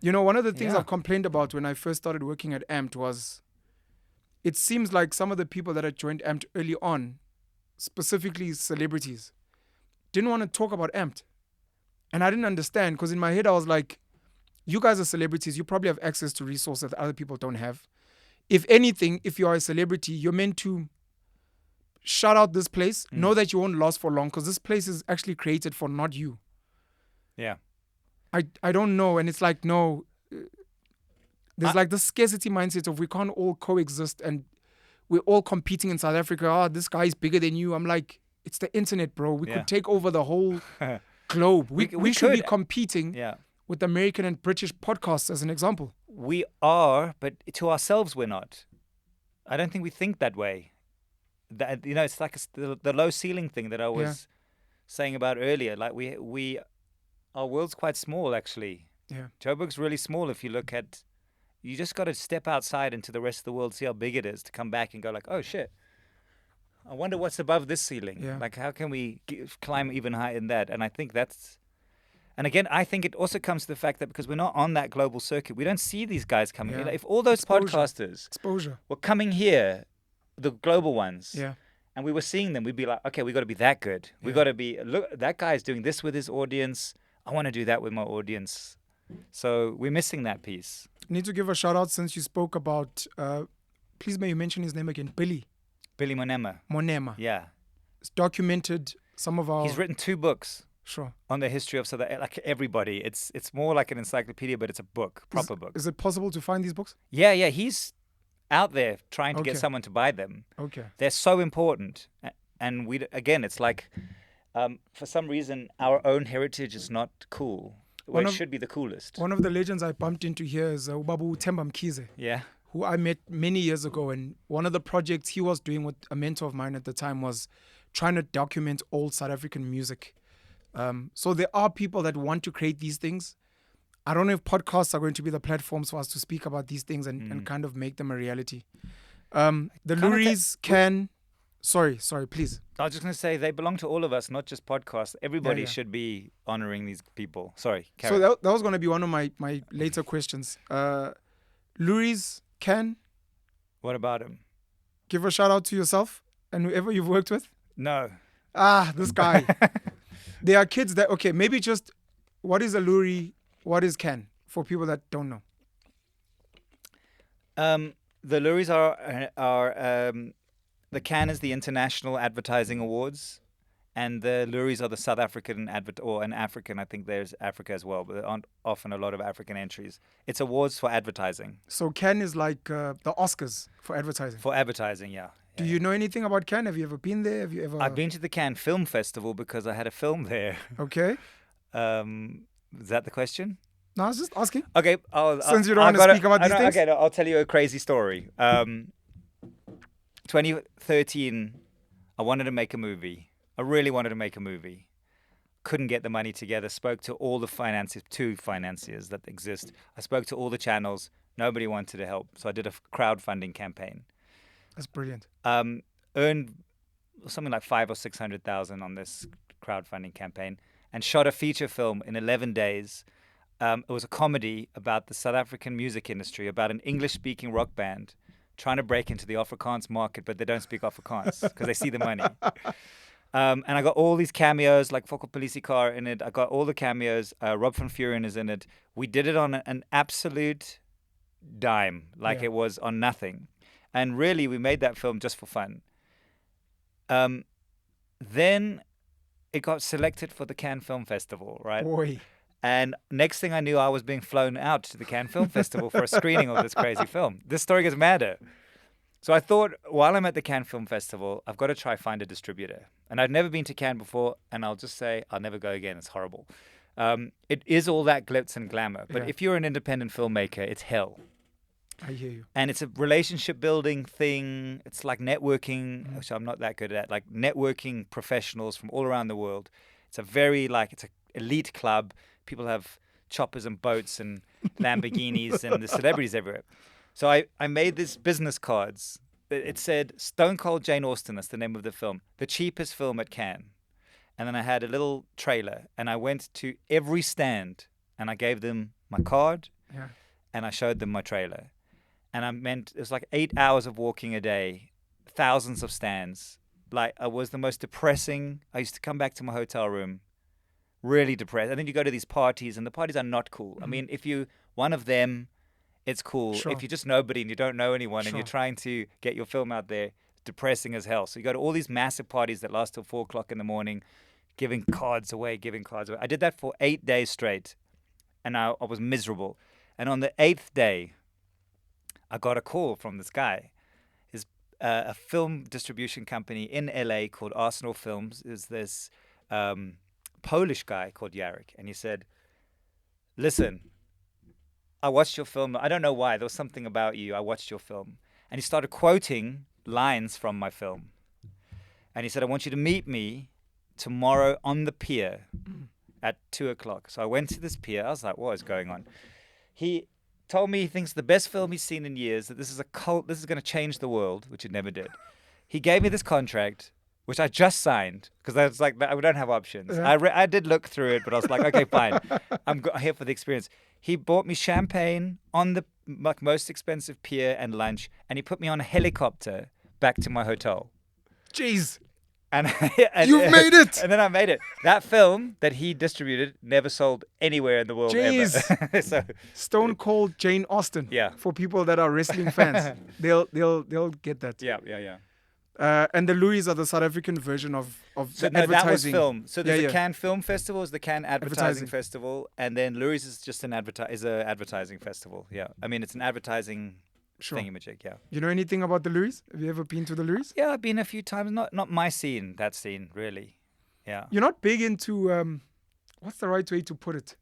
One of the things I've complained about when I first started working at AMPD was it seems like some of the people that had joined AMPD early on, specifically celebrities, didn't want to talk about AMPD. And I didn't understand, because in my head I was like, you guys are celebrities, you probably have access to resources that other people don't have. If anything, if you are a celebrity, you're meant to shout out this place, know that you won't last for long, because this place is actually created for not you. Yeah. I don't know. And it's like, no, there's like the scarcity mindset of we can't all coexist and we're all competing in South Africa. Oh, this guy's bigger than you. I'm like, it's the internet, bro. We could take over the whole globe. We should be competing with American and British podcasts as an example. We are, but to ourselves we're not. I don't think we think that way. That, you know, it's like the low ceiling thing that I was saying about earlier. Like our world's quite small, actually. Yeah. Joburg's really small if you look at. You just got to step outside into the rest of the world, see how big it is, to come back and go like, oh shit, I wonder what's above this ceiling. Yeah. Like, how can we climb even higher in that? And I think that's. And again, I think it also comes to the fact that because we're not on that global circuit, we don't see these guys coming here. Like, if all those podcasters were coming here, the global ones, and we were seeing them, we'd be like, okay, we got to be that good. We got to be, look, that guy's doing this with his audience. I want to do that with my audience. So we're missing that piece. I need to give a shout out since you spoke about, please may you mention his name again, Billy Monama. Yeah. It's documented some of our... He's written 2 books. Sure. On the history of like everybody. It's more like an encyclopedia, but it's a book, proper book. Is it possible to find these books? Yeah. He's out there trying to get someone to buy them. Okay. They're so important. And it's like, for some reason, our own heritage is not cool. It should be the coolest. One of the legends I bumped into here is Ubabu Themba Mkhize. Yeah. Who I met many years ago. And one of the projects he was doing with a mentor of mine at the time was trying to document old South African music. So there are people that want to create these things. I don't know if podcasts are going to be the platforms for us to speak about these things and kind of make them a reality. The Luries can... Sorry, please. I was just going to say, they belong to all of us, not just podcasts. Everybody should be honoring these people. Sorry, Karen. So that was going to be one of my later questions. Luries can... What about him? Give a shout out to yourself and whoever you've worked with? No. This guy. There are kids that... Okay, maybe just... What is a Lurie? What is can? For people that don't know. The Luries are the Can is the International Advertising Awards, and the Luries are the South African and African. I think there's Africa as well, but there aren't often a lot of African entries. It's awards for advertising. So Can is like the Oscars for advertising. For advertising, yeah. Do you know anything about Can? Have you ever been there? Have you ever? I've been to the Cannes Film Festival because I had a film there. Okay. Is that the question? No, I was just asking. Okay. Since you don't want to speak about these things. Okay, I'll tell you a crazy story. 2013, I wanted to make a movie. I really wanted to make a movie. Couldn't get the money together. Spoke to all the two financiers that exist. I spoke to all the channels. Nobody wanted to help. So I did a crowdfunding campaign. That's brilliant. Earned something like 500,000 or 600,000 on this crowdfunding campaign and shot a feature film in 11 days. It was a comedy about the South African music industry, about an English-speaking rock band trying to break into the Afrikaans market, but they don't speak Afrikaans because they see the money. And I got all these cameos, like Fokol Polisiecar in it. I got all the cameos. Rob van Vuren is in it. We did it on an absolute dime, it was on nothing. And really, we made that film just for fun. Then it got selected for the Cannes Film Festival, right? Boy. And next thing I knew, I was being flown out to the Cannes Film Festival for a screening of this crazy film. This story gets madder. So I thought, while I'm at the Cannes Film Festival, I've got to try find a distributor. And I'd never been to Cannes before, and I'll just say, I'll never go again. It's horrible. It is all that glitz and glamour. But if you're an independent filmmaker, it's hell. I hear you. And it's a relationship building thing. It's like networking, which I'm not that good at, like networking professionals from all around the world. It's a very, it's an elite club. People have choppers and boats and Lamborghinis and the celebrities everywhere. So I made these business cards. It said Stone Cold Jane Austen, that's the name of the film, the cheapest film at Cannes. And then I had a little trailer, and I went to every stand, and I gave them my card, and I showed them my trailer. And it was like 8 hours of walking a day, thousands of stands. I was the most depressing. I used to come back to my hotel room, really depressed. And then you go to these parties, and the parties are not cool. I mean, if you one of them, it's cool. Sure. If you're just nobody and you don't know anyone and you're trying to get your film out there, depressing as hell. So you go to all these massive parties that last till 4 o'clock in the morning, giving cards away. I did that for 8 days straight, and I was miserable. And on the 8th day, I got a call from this guy. His a film distribution company in LA called Arsenal Films is this Polish guy called Jarek, and he said, "Listen, I watched your film. I don't know why. There was something about you. I watched your film." And he started quoting lines from my film. And he said, "I want you to meet me tomorrow on the pier at 2:00. So I went to this pier. I was like, what is going on? He told me he thinks the best film he's seen in years, that this is a cult, this is going to change the world, which it never did. He gave me this contract, which I just signed, because I was like, I don't have options. Yeah. I did look through it, but I was like, okay, fine. I'm here for the experience. He bought me champagne on the most expensive pier and lunch, and he put me on a helicopter back to my hotel. Jeez. And You've made it! And then I made it. That film that he distributed never sold anywhere in the world Jeez. ever. So, Stone Cold Jane Austen. Yeah. For people that are wrestling fans, they'll get that. yeah. And the Louis are the South African version of So the no, that was advertising. film. So there's Yeah, the yeah. Cannes Film Festival, is the Cannes Advertising Advertising. Festival, and then Louis is just an advertising festival. Yeah, I mean it's an advertising Sure. thingamajig. Yeah. You know anything about the Louis? Have you ever been to the Louis? Yeah, I've been a few times. Not my scene. That scene really. Yeah. You're not big into what's the right way to put it?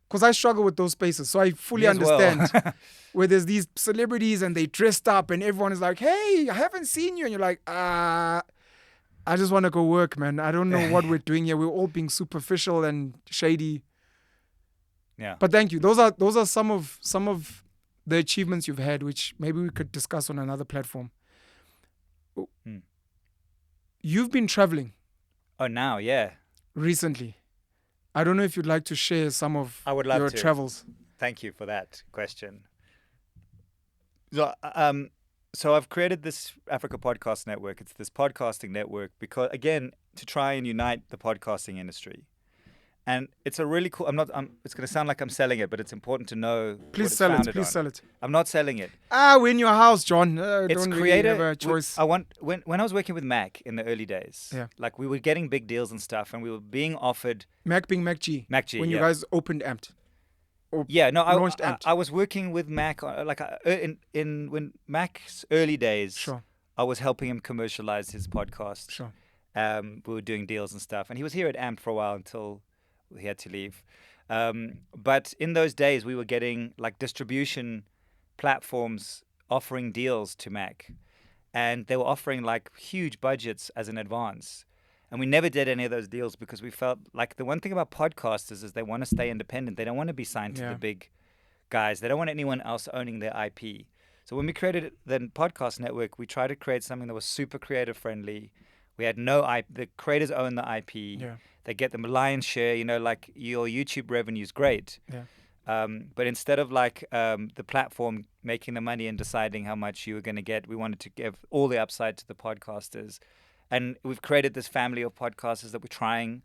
Because I struggle with those spaces, so I fully Me as well. understand. Where there's these celebrities and they dressed up and everyone is like, "Hey, I haven't seen you," and you're like, I just want to go work, man. I don't know what we're doing here. We're all being superficial and shady. Yeah. But thank you. Those are some of the achievements you've had, which maybe we could discuss on another platform. You've been traveling Oh, now, yeah. recently. I don't know if you'd like to share some of I would love your to. travels. Thank you for that question. So I've created this Africa Podcast Network. It's this podcasting network because, again, to try and unite the podcasting industry. And it's a really cool. It's going to sound like I'm selling it, but it's important to know. Please sell it. Please sell it. I'm not selling it. We're in your house, John. It's don't creative. really have a choice. When I was working with Mac in the early days, Yeah. like we were getting big deals and stuff, and we were being offered. Mac being Mac G. When you yeah. guys opened Amped. Or Yeah, no, launched Amped. I was working with Mac when Mac's early days. Sure. I was helping him commercialize his podcast. Sure. We were doing deals and stuff, and he was here at Amped for a while until he had to leave. But in those days, we were getting like distribution platforms offering deals to Mac, and they were offering like huge budgets as an advance. And we never did any of those deals because we felt like the one thing about podcasters is they want to stay independent. They don't want to be signed to the big guys. They don't want anyone else owning their IP. So when we created the podcast network, we tried to create something that was super creator friendly. We had no IP. The creators own the IP. Yeah. They get the lion's share. Like your YouTube revenue is great. Yeah. But instead of like the platform making the money and deciding how much you were going to get, we wanted to give all the upside to the podcasters. And we've created this family of podcasters that we're trying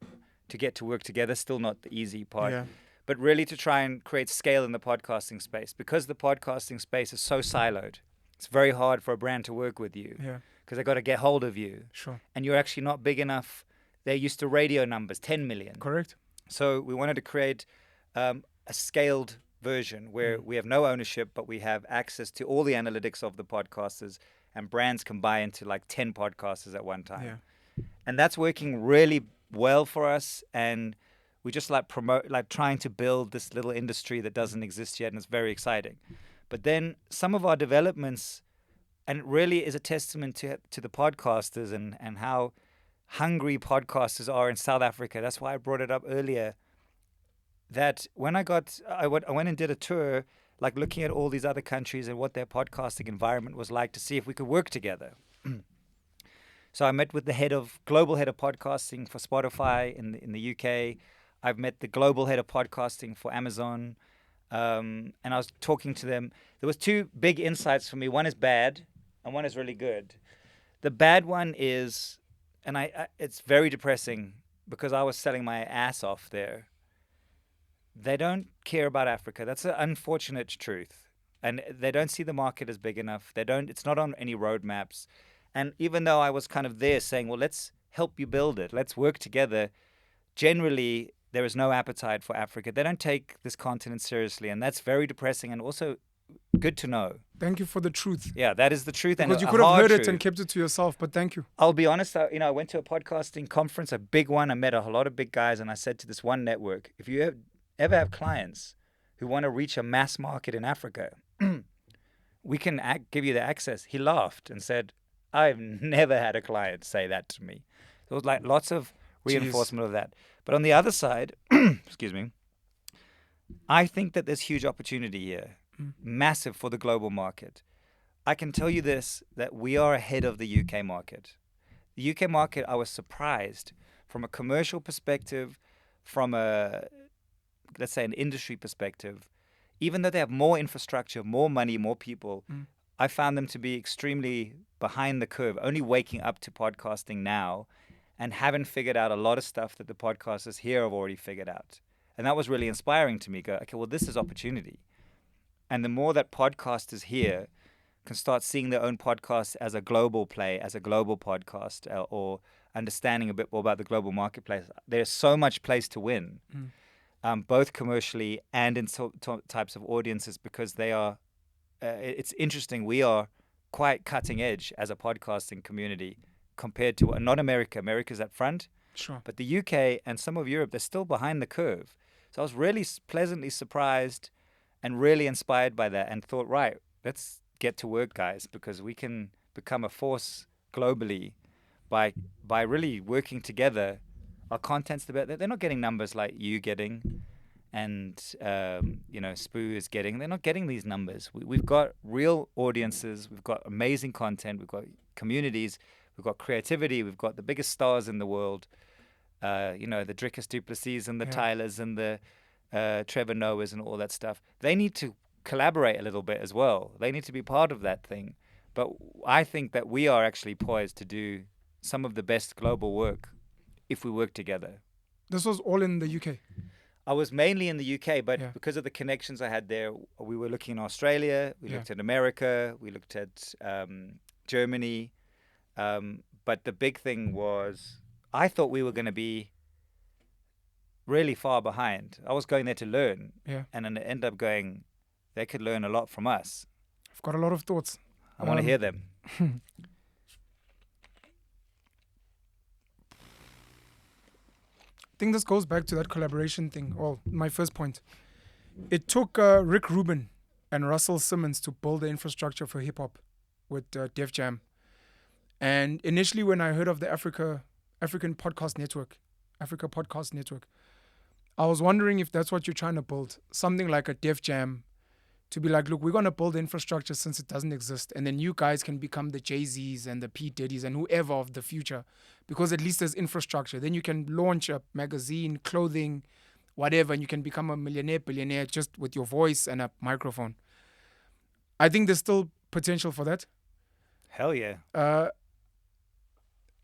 to get to work together. Still not the easy part. Yeah. But really to try and create scale in the podcasting space. Because the podcasting space is so siloed, it's very hard for a brand to work with you. Yeah. Because they got to get hold of you. Sure. And you're actually not big enough. They're used to radio numbers, 10 million. Correct. So we wanted to create a scaled version where we have no ownership, but we have access to all the analytics of the podcasters, and brands can buy into like 10 podcasters at one time. Yeah. And that's working really well for us. And we just like trying to build this little industry that doesn't exist yet. And it's very exciting. But then some of our developments, and it really is a testament to the podcasters and how hungry podcasters are in South Africa. That's why I brought it up earlier. That when I went and did a tour, like looking at all these other countries and what their podcasting environment was like to see if we could work together. So I met with the global head of podcasting for Spotify in the UK. I've met the global head of podcasting for Amazon. And I was talking to them. There was two big insights for me. One is bad and one is really good. The bad one is, and it's very depressing because I was selling my ass off there. They don't care about Africa. That's an unfortunate truth. And they don't see the market as big enough. It's not on any roadmaps. And even though I was kind of there saying, well, let's help you build it. Let's work together. generally there is no appetite for Africa. They don't take this continent seriously, and that's very depressing and also good to know. Thank you for the truth. Yeah, that is the truth. Because and you a could have hard heard it truth. and kept it to yourself, but thank you. I'll be honest, I went to a podcasting conference, a big one. I met a lot of big guys, and I said to this one network, if you ever have clients who want to reach a mass market in Africa, we can give you the access. He laughed and said, I've never had a client say that to me. There was like lots of reinforcement of that. But on the other side, excuse me, I think that there's huge opportunity here, massive for the global market. I can tell you this, that we are ahead of the UK market. The UK market, I was surprised from a commercial perspective, from let's say an industry perspective. Even though they have more infrastructure, more money, more people, I found them to be extremely behind the curve, only waking up to podcasting now and haven't figured out a lot of stuff that the podcasters here have already figured out. And that was really inspiring to me. Go, okay, well, this is opportunity. And the more that podcasters here can start seeing their own podcasts as a global play, as a global podcast, or understanding a bit more about the global marketplace, there's so much place to win, both commercially and in types of audiences, because they are, it's interesting, we are quite cutting edge as a podcasting community compared to, not America. America's at front, Sure. but the UK and some of Europe, they're still behind the curve. So I was really pleasantly surprised and really inspired by that, and thought, right, let's get to work, guys, because we can become a force globally by really working together. Our content's the better. They're not getting numbers like you getting, and Spoo is getting. They're not getting these numbers. We've got real audiences. We've got amazing content. We've got communities. We've got creativity. We've got the biggest stars in the world. The Drickus du Plessis and the Tylers and the Trevor Noahs and all that stuff. They need to collaborate a little bit as well. They need to be part of that thing. But I think that we are actually poised to do some of the best global work if we work together. This was all in the UK? I was mainly in the UK, but because of the connections I had there, we were looking in Australia, we looked at America, we looked at Germany. But the big thing was, I thought we were going to be really far behind. I was going there to learn, and then it ended up going, they could learn a lot from us. I've got a lot of thoughts. I want to hear them. I think this goes back to that collaboration thing. Well, my first point. It took Rick Rubin and Russell Simmons to build the infrastructure for hip-hop with Def Jam. And initially when I heard of the Africa Podcast Network, I was wondering if that's what you're trying to build. Something like a Def Jam, to be like, look, we're going to build infrastructure since it doesn't exist. And then you guys can become the Jay-Z's and the P. Diddy's and whoever of the future. Because at least there's infrastructure. Then you can launch a magazine, clothing, whatever, and you can become a millionaire, billionaire just with your voice and a microphone. I think there's still potential for that. Hell yeah.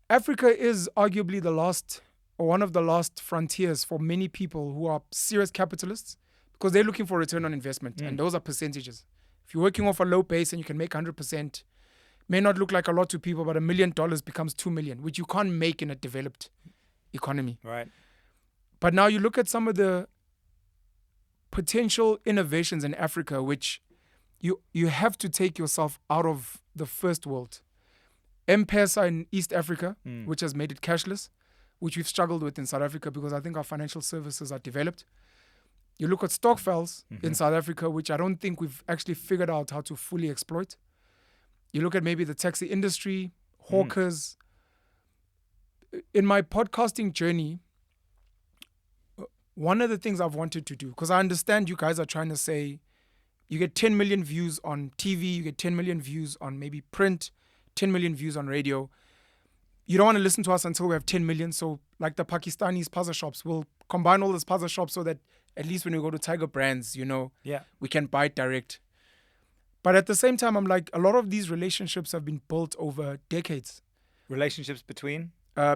Africa is arguably the last, or one of the last frontiers for many people who are serious capitalists, because they're looking for return on investment, and those are percentages. If you're working off a low base and you can make 100%, may not look like a lot to people, but $1 million becomes 2 million, which you can't make in a developed economy. Right. But now you look at some of the potential innovations in Africa, which you have to take yourself out of the first world. M-Pesa in East Africa, which has made it cashless, which we've struggled with in South Africa because I think our financial services are developed. You look at Stokvels in South Africa, which I don't think we've actually figured out how to fully exploit. You look at maybe the taxi industry, hawkers. In my podcasting journey, one of the things I've wanted to do, because I understand you guys are trying to say, you get 10 million views on TV, you get 10 million views on maybe print, 10 million views on radio. You don't want to listen to us until we have 10 million. So like the Pakistani puzzle shops, we'll combine all these puzzle shops so that at least when we go to Tiger Brands, we can buy it direct. But at the same time, I'm like, a lot of these relationships have been built over decades. Relationships between?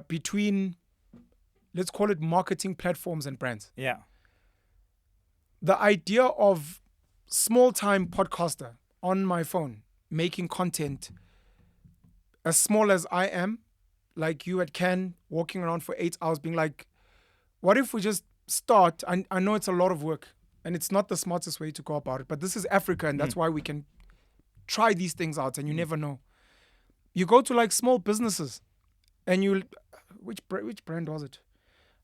Between, let's call it marketing platforms and brands. Yeah. The idea of small-time podcaster on my phone, making content as small as I am, like you at Cannes, walking around for 8 hours being like, what if we just start? I know it's a lot of work and it's not the smartest way to go about it, but this is Africa and that's why we can try these things out and you never know. You go to like small businesses and which brand was it?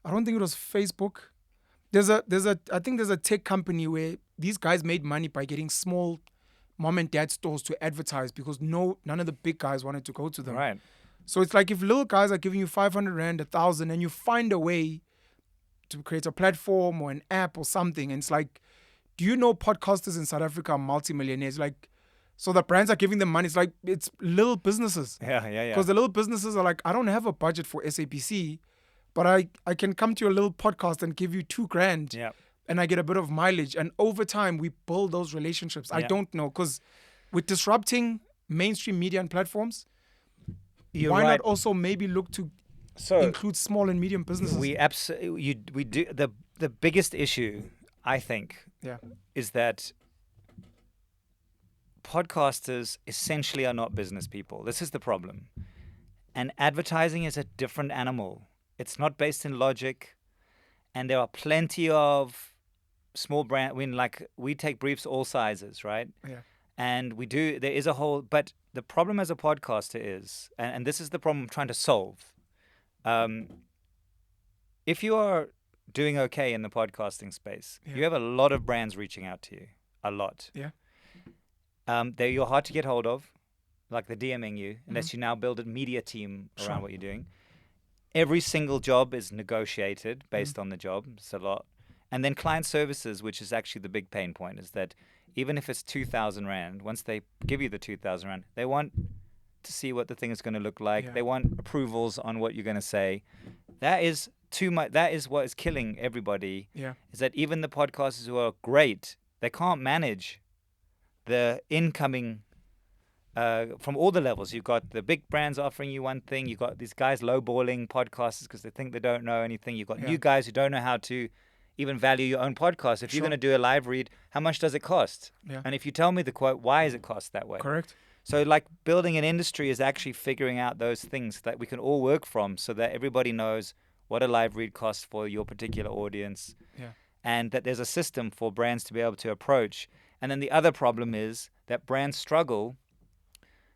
I don't think it was Facebook. I think there's a tech company where these guys made money by getting small mom and dad stores to advertise because none of the big guys wanted to go to them. Right. So it's like if little guys are giving you 500 Rand, 1,000, and you find a way to create a platform or an app or something. And it's like, do you know podcasters in South Africa are multimillionaires? Like, so the brands are giving them money. It's like, it's little businesses. Yeah. Because the little businesses are like, I don't have a budget for SAPC, but I can come to your little podcast and give you 2 grand. Yeah. And I get a bit of mileage. And over time, we build those relationships. I don't know. Because with disrupting mainstream media and platforms, why not also maybe look to include small and medium businesses? We do. The biggest issue, I think, is that podcasters essentially are not business people. This is the problem. And advertising is a different animal. It's not based in logic. And there are plenty of small brand. We take briefs all sizes, right? Yeah. And there is a whole, but the problem as a podcaster is, and this is the problem I'm trying to solve. If you are doing okay in the podcasting space, you have a lot of brands reaching out to you, a lot. Yeah. You're hard to get hold of, like the DMing you, unless you now build a media team around what you're doing. Every single job is negotiated based on the job. It's a lot. And then client services, which is actually the big pain point, is that even if it's 2,000 Rand, once they give you the 2,000 Rand, they want to see what the thing is going to look like. They want approvals on what you're going to say. That is too much. That is what is killing everybody. Yeah. Is that even the podcasters who are great, they can't manage the incoming from all the levels. You've got the big brands offering you one thing. You've got these guys lowballing podcasters because they think they don't know anything. You've got new guys who don't know how to even value your own podcast. If you're going to do a live read, how much does it cost? Yeah. And if you tell me the quote, why is it cost that way? Correct. So like building an industry is actually figuring out those things that we can all work from so that everybody knows what a live read costs for your particular audience. Yeah. And that there's a system for brands to be able to approach. And then the other problem is that brands struggle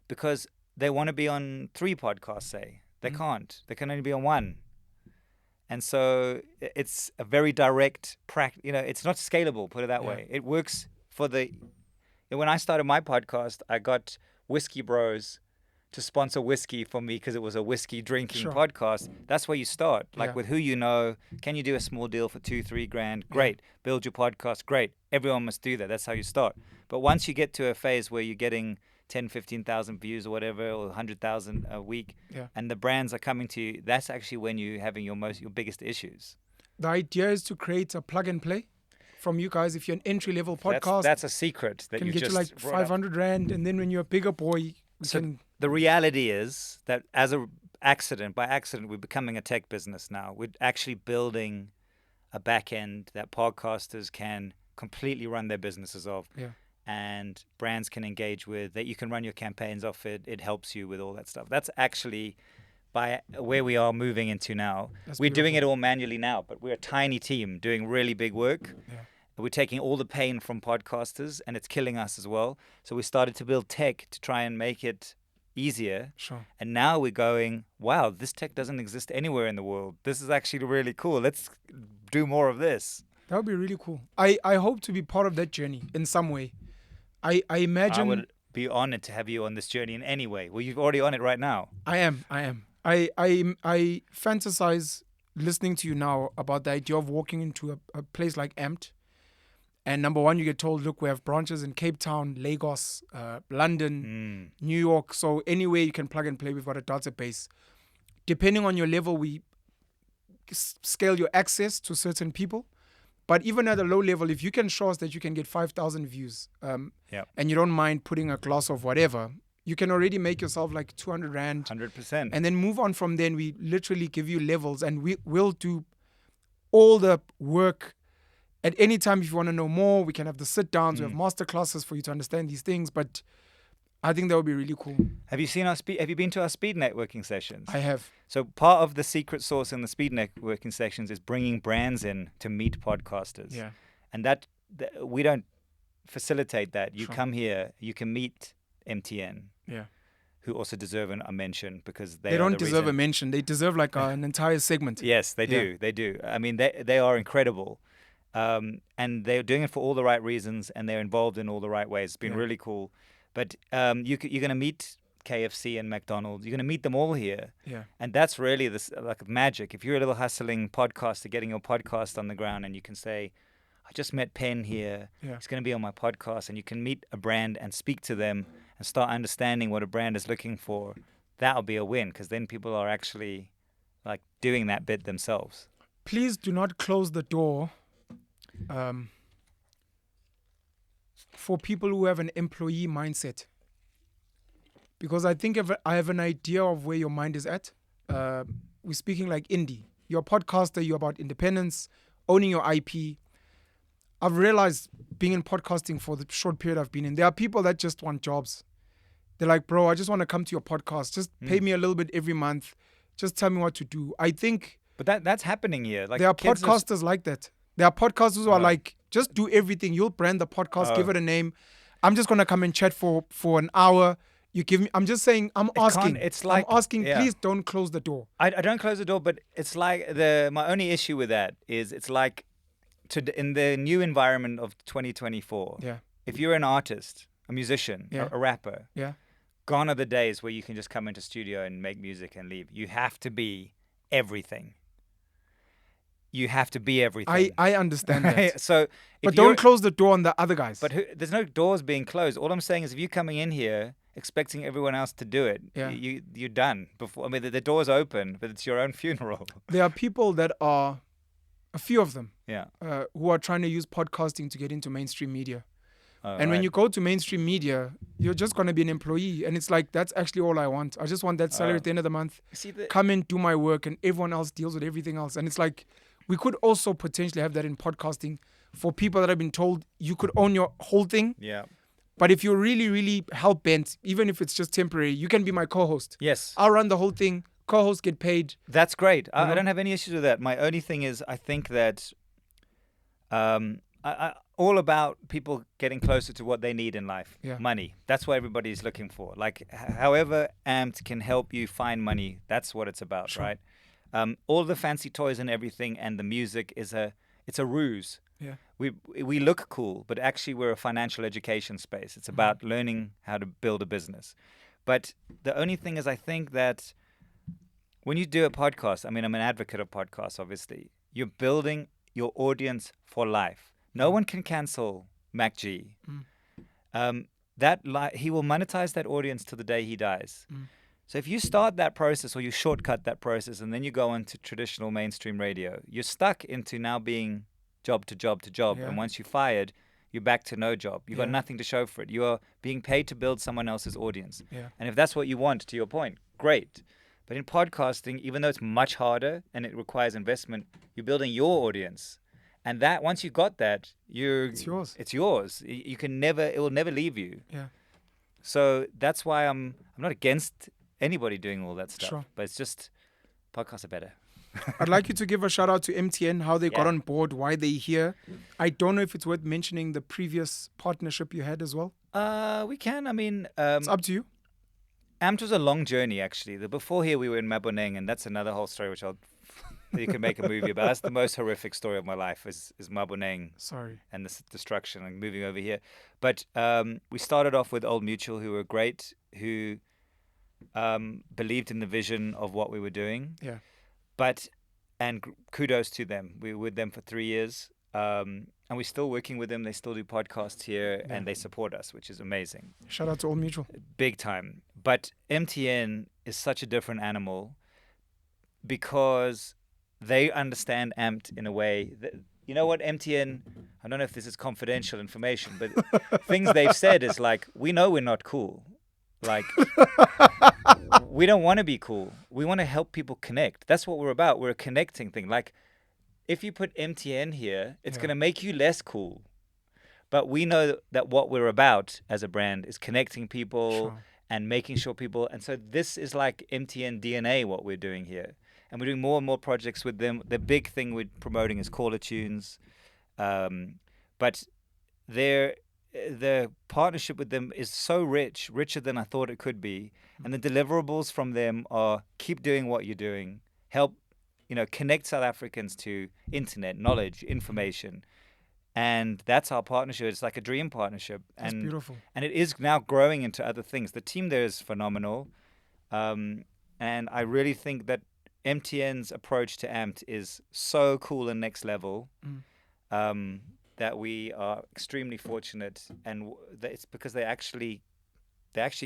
because they want to be on 3 podcasts, say. They can't. They can only be on 1. And so it's a very direct it's not scalable, put it that way. It works for when I started my podcast, I got Whiskey Bros to sponsor whiskey for me because it was a whiskey drinking podcast. That's where you start. Like with who you know, can you do a small deal for 2-3 grand? Great. Build your podcast. Great. Everyone must do that. That's how you start. But once you get to a phase where you're getting 10, 15,000 views or whatever, or 100,000 a week, and the brands are coming to you, that's actually when you're having your biggest issues. The idea is to create a plug and play from you guys. If you're an entry level podcast, that's a secret that can you get just you like 500 Rand, and then when you're a bigger boy, the reality is that by accident, we're becoming a tech business now. We're actually building a back end that podcasters can completely run their businesses off. Yeah. And brands can engage with, that you can run your campaigns off it. It helps you with all that stuff. That's actually by where we are moving into now. We're doing it all manually now, but we're a tiny team doing really big work. Yeah. We're taking all the pain from podcasters and it's killing us as well. So we started to build tech to try and make it easier. Sure. And now we're going, wow, this tech doesn't exist anywhere in the world. This is actually really cool. Let's do more of this. That would be really cool. I hope to be part of that journey in some way. I imagine... I would be honored to have you on this journey in any way. Well, you're already on it right now. I am. I fantasize listening to you now about the idea of walking into a place like AMPD. And number one, you get told, look, we have branches in Cape Town, Lagos, London, New York. So anywhere you can plug and play, we've got a database. Depending on your level, we scale your access to certain people. But even at a low level, if you can show us that you can get 5,000 views and you don't mind putting a glass of whatever, you can already make yourself like 200 Rand. 100%. And then move on from there. And we literally give you levels and we will do all the work. At any time, if you want to know more, we can have the sit-downs. We have master classes for you to understand these things. But I think that would be really cool. Have you seen our Have you been to our speed networking sessions? I have. So part of the secret sauce in the speed networking sessions is bringing brands in to meet podcasters. Yeah. And that we don't facilitate that. You Sure. come here, you can meet MTN. Yeah. Who also deserve a mention because they don't are the deserve reason. a mention. They deserve like an entire segment. Yes, they do. Yeah. They do. I mean, they are incredible. And they're doing it for all the right reasons, and they're involved in all the right ways. It's been really cool. But you're going to meet KFC and McDonald's. You're going to meet them all here. Yeah. And that's really this like magic. If you're a little hustling podcaster, getting your podcast on the ground, and you can say, I just met Penn here. Yeah. He's going to be on my podcast, and you can meet a brand and speak to them and start understanding what a brand is looking for. That'll be a win, because then people are actually like doing that bit themselves. Please do not close the door for people who have an employee mindset. Because I think I have an idea of where your mind is at. We're speaking like indie. You're a podcaster, you're about independence, owning your IP. I've realized being in podcasting for the short period I've been in, there are people that just want jobs. They're like, bro, I just want to come to your podcast. Just pay me a little bit every month. Just tell me what to do. I think... But that's happening here. Like there are podcasters like that. There are podcasters who are like, just do everything. You'll brand the podcast, give it a name. I'm just going to come and chat for an hour. You give me... I'm just saying, I'm asking, please don't close the door. I don't close the door, but it's like my only issue with that is it's like in the new environment of 2024. Yeah. If you're an artist, a musician, a rapper, gone are the days where you can just come into studio and make music and leave. You have to be everything. You have to be everything. I understand that. But don't close the door on the other guys. But there's no doors being closed. All I'm saying is if you're coming in here expecting everyone else to do it, you're done. I mean, the door's open, but it's your own funeral. There are people that are, a few of them, Yeah. Who are trying to use podcasting to get into mainstream media. And when you go to mainstream media, you're just going to be an employee. And it's like, that's actually all I want. I just want that salary at the end of the month. Come in, do my work, and everyone else deals with everything else. And it's like, we could also potentially have that in podcasting for people that have been told you could own your whole thing. Yeah. But if you're really, really hell-bent, even if it's just temporary, you can be my co-host. Yes. I'll run the whole thing. Co-host get paid. That's great. I don't have any issues with that. My only thing is I think that all about people getting closer to what they need in life. Yeah. Money. That's what everybody's looking for. Like, however Amped can help you find money, that's what it's about, Sure. right? All the fancy toys and everything and the music it's a ruse. Yeah. We look cool, but actually we're a financial education space. It's about learning how to build a business. But the only thing is I think that when you do a podcast, I mean, I'm an advocate of podcasts, obviously. You're building your audience for life. No one can cancel Mac G. He will monetize that audience till the day he dies. So if you start that process or you shortcut that process and then you go into traditional mainstream radio, you're stuck into now being job to job to job. Yeah. And once you're fired, you're back to no job. You've got nothing to show for it. You are being paid to build someone else's audience. Yeah. And if that's what you want, to your point, great. But in podcasting, even though it's much harder and it requires investment, you're building your audience. And that once you got that, it's yours. It's yours. It will never leave you. Yeah. So that's why I'm not against anybody doing all that stuff. Sure. But it's just podcasts are better. I'd like you to give a shout out to MTN, how they got on board, why they're here. I don't know if it's worth mentioning the previous partnership you had as well. We can. I mean, it's up to you. Amped was a long journey, actually. Before here, we were in Maboneng, and that's another whole story which you can make a movie about. That's the most horrific story of my life is Maboneng. Sorry. And the destruction and moving over here. But we started off with Old Mutual, who were great, who believed in the vision of what we were doing. Yeah. And kudos to them. We were with them for 3 years. And we're still working with them. They still do podcasts here and they support us, which is amazing. Shout out to Old Mutual. Big time. But MTN is such a different animal because they understand Amped in a way that, you know what, MTN, I don't know if this is confidential information, but things they've said is like, we know we're not cool. Like, we don't want to be cool. We want to help people connect. That's what we're about. We're a connecting thing. Like, if you put MTN here, it's going to make you less cool. But we know that what we're about as a brand is connecting people Sure. and making sure people. And so this is like MTN DNA, what we're doing here. And we're doing more and more projects with them. The big thing we're promoting is Caller Tunes. But the partnership with them is so rich, richer than I thought it could be. And the deliverables from them are keep doing what you're doing, help, connect South Africans to internet, knowledge, information. And that's our partnership. It's like a dream partnership. That's beautiful. And it is now growing into other things. The team there is phenomenal. And I really think that MTN's approach to AMPD is so cool and next level. That we are extremely fortunate, and it's because they actually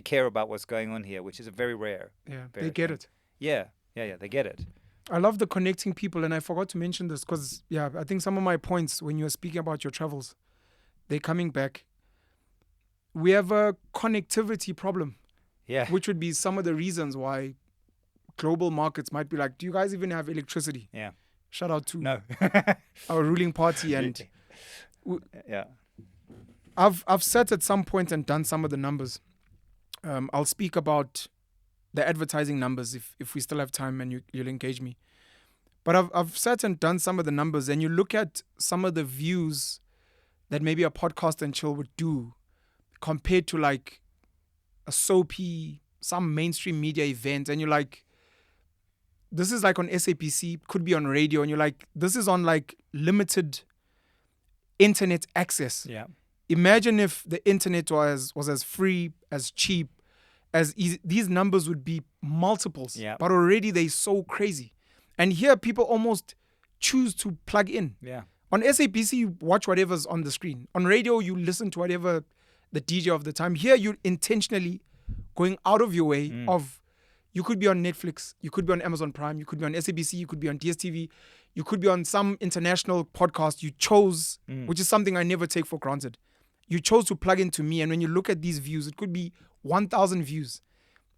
care about what's going on here, which is very rare. Yeah, they get it. Yeah, they get it. I love the connecting people, and I forgot to mention this because, I think some of my points when you were speaking about your travels, they're coming back. We have a connectivity problem, which would be some of the reasons why global markets might be like, do you guys even have electricity? Yeah. Shout out to No. our ruling party. And yeah, I've sat at some point and done some of the numbers. I'll speak about the advertising numbers if we still have time and you'll engage me. But I've sat and done some of the numbers, and you look at some of the views that maybe a podcast and chill would do compared to like a soapy, some mainstream media event, and you're like, this is like on SAPC, could be on radio, and you're like, this is on like limited internet access. Yeah. Imagine if the internet was as free, as cheap, as easy. These numbers would be multiples. Yeah. But already they're so crazy. And here people almost choose to plug in. Yeah. On SAPC, you watch whatever's on the screen. On radio, you listen to whatever the DJ of the time. Here, you're intentionally going out of your way of, you could be on Netflix, you could be on Amazon Prime, you could be on SABC, you could be on DSTV, you could be on some international podcast. You chose, which is something I never take for granted. You chose to plug into me. And when you look at these views, it could be 1,000 views.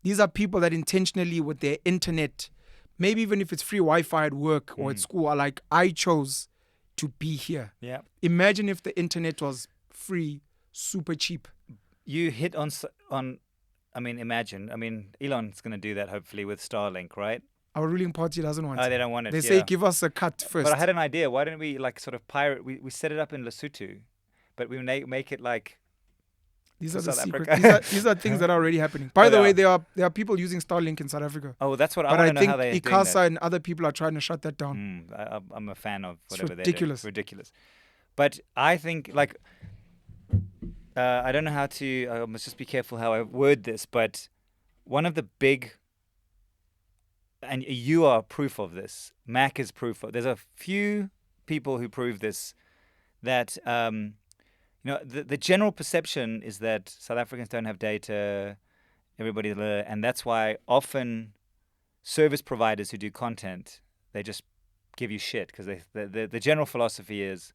These are people that intentionally with their internet, maybe even if it's free Wi-Fi at work or at school, are like, I chose to be here. Yeah. Imagine if the internet was free, super cheap. You hit on imagine. Elon's going to do that hopefully with Starlink, right? Our ruling party doesn't want it. Oh, they don't want it. They say give us a cut first. But I had an idea. Why don't we like sort of pirate? We set it up in Lesotho, but we make it like. These are the South secret. Africa. These are things that are already happening. By the way, there are people using Starlink in South Africa. Oh, that's what I but want to know how I they're think doing that. ICASA and other people are trying to shut that down. I'm a fan of It's whatever ridiculous. they're doing. Ridiculous. But I think like I don't know how to. I must just be careful how I word this. But one of the big, and you are proof of this. Mac is proof of. There's a few people who prove this. That the general perception is that South Africans don't have data. Everybody, and that's why often service providers who do content, they just give you shit because the general philosophy is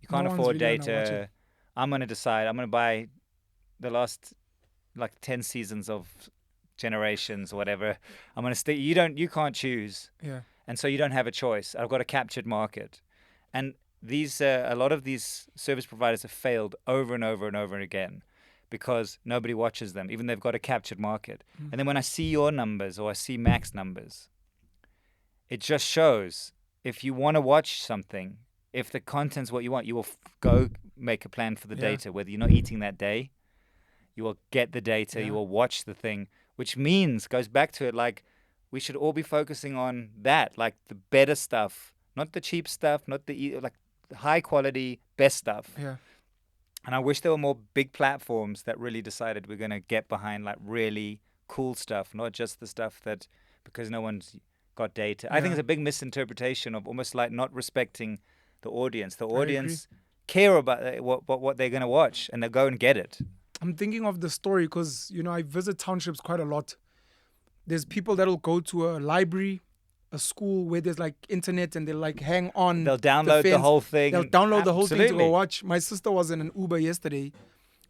you can't afford data. I'm going to decide. I'm going to buy the last like 10 seasons of Generations or whatever. I'm going to stay. You can't choose. Yeah. And so you don't have a choice. I've got a captured market. And these a lot of these service providers have failed over and over and over again because nobody watches them, even they've got a captured market. And then when I see your numbers or I see Mac's numbers, it just shows if you want to watch something, if the content's what you want, you will go make a plan for the data, whether you're not eating that day, you will get the data, you will watch the thing, which means, goes back to it, like, we should all be focusing on that, like the better stuff, not the cheap stuff, not the, like, high quality, best stuff. Yeah. And I wish there were more big platforms that really decided we're going to get behind, like, really cool stuff, not just the stuff that, because no one's got data. I think it's a big misinterpretation of almost like not respecting the audience. The audience care about what they're going to watch, and they'll go and get it. I'm thinking of the story because, I visit townships quite a lot. There's people that'll go to a library, a school where there's like internet, and they'll like hang on. They'll download the whole thing. They'll download the whole thing to go watch. My sister was in an Uber yesterday.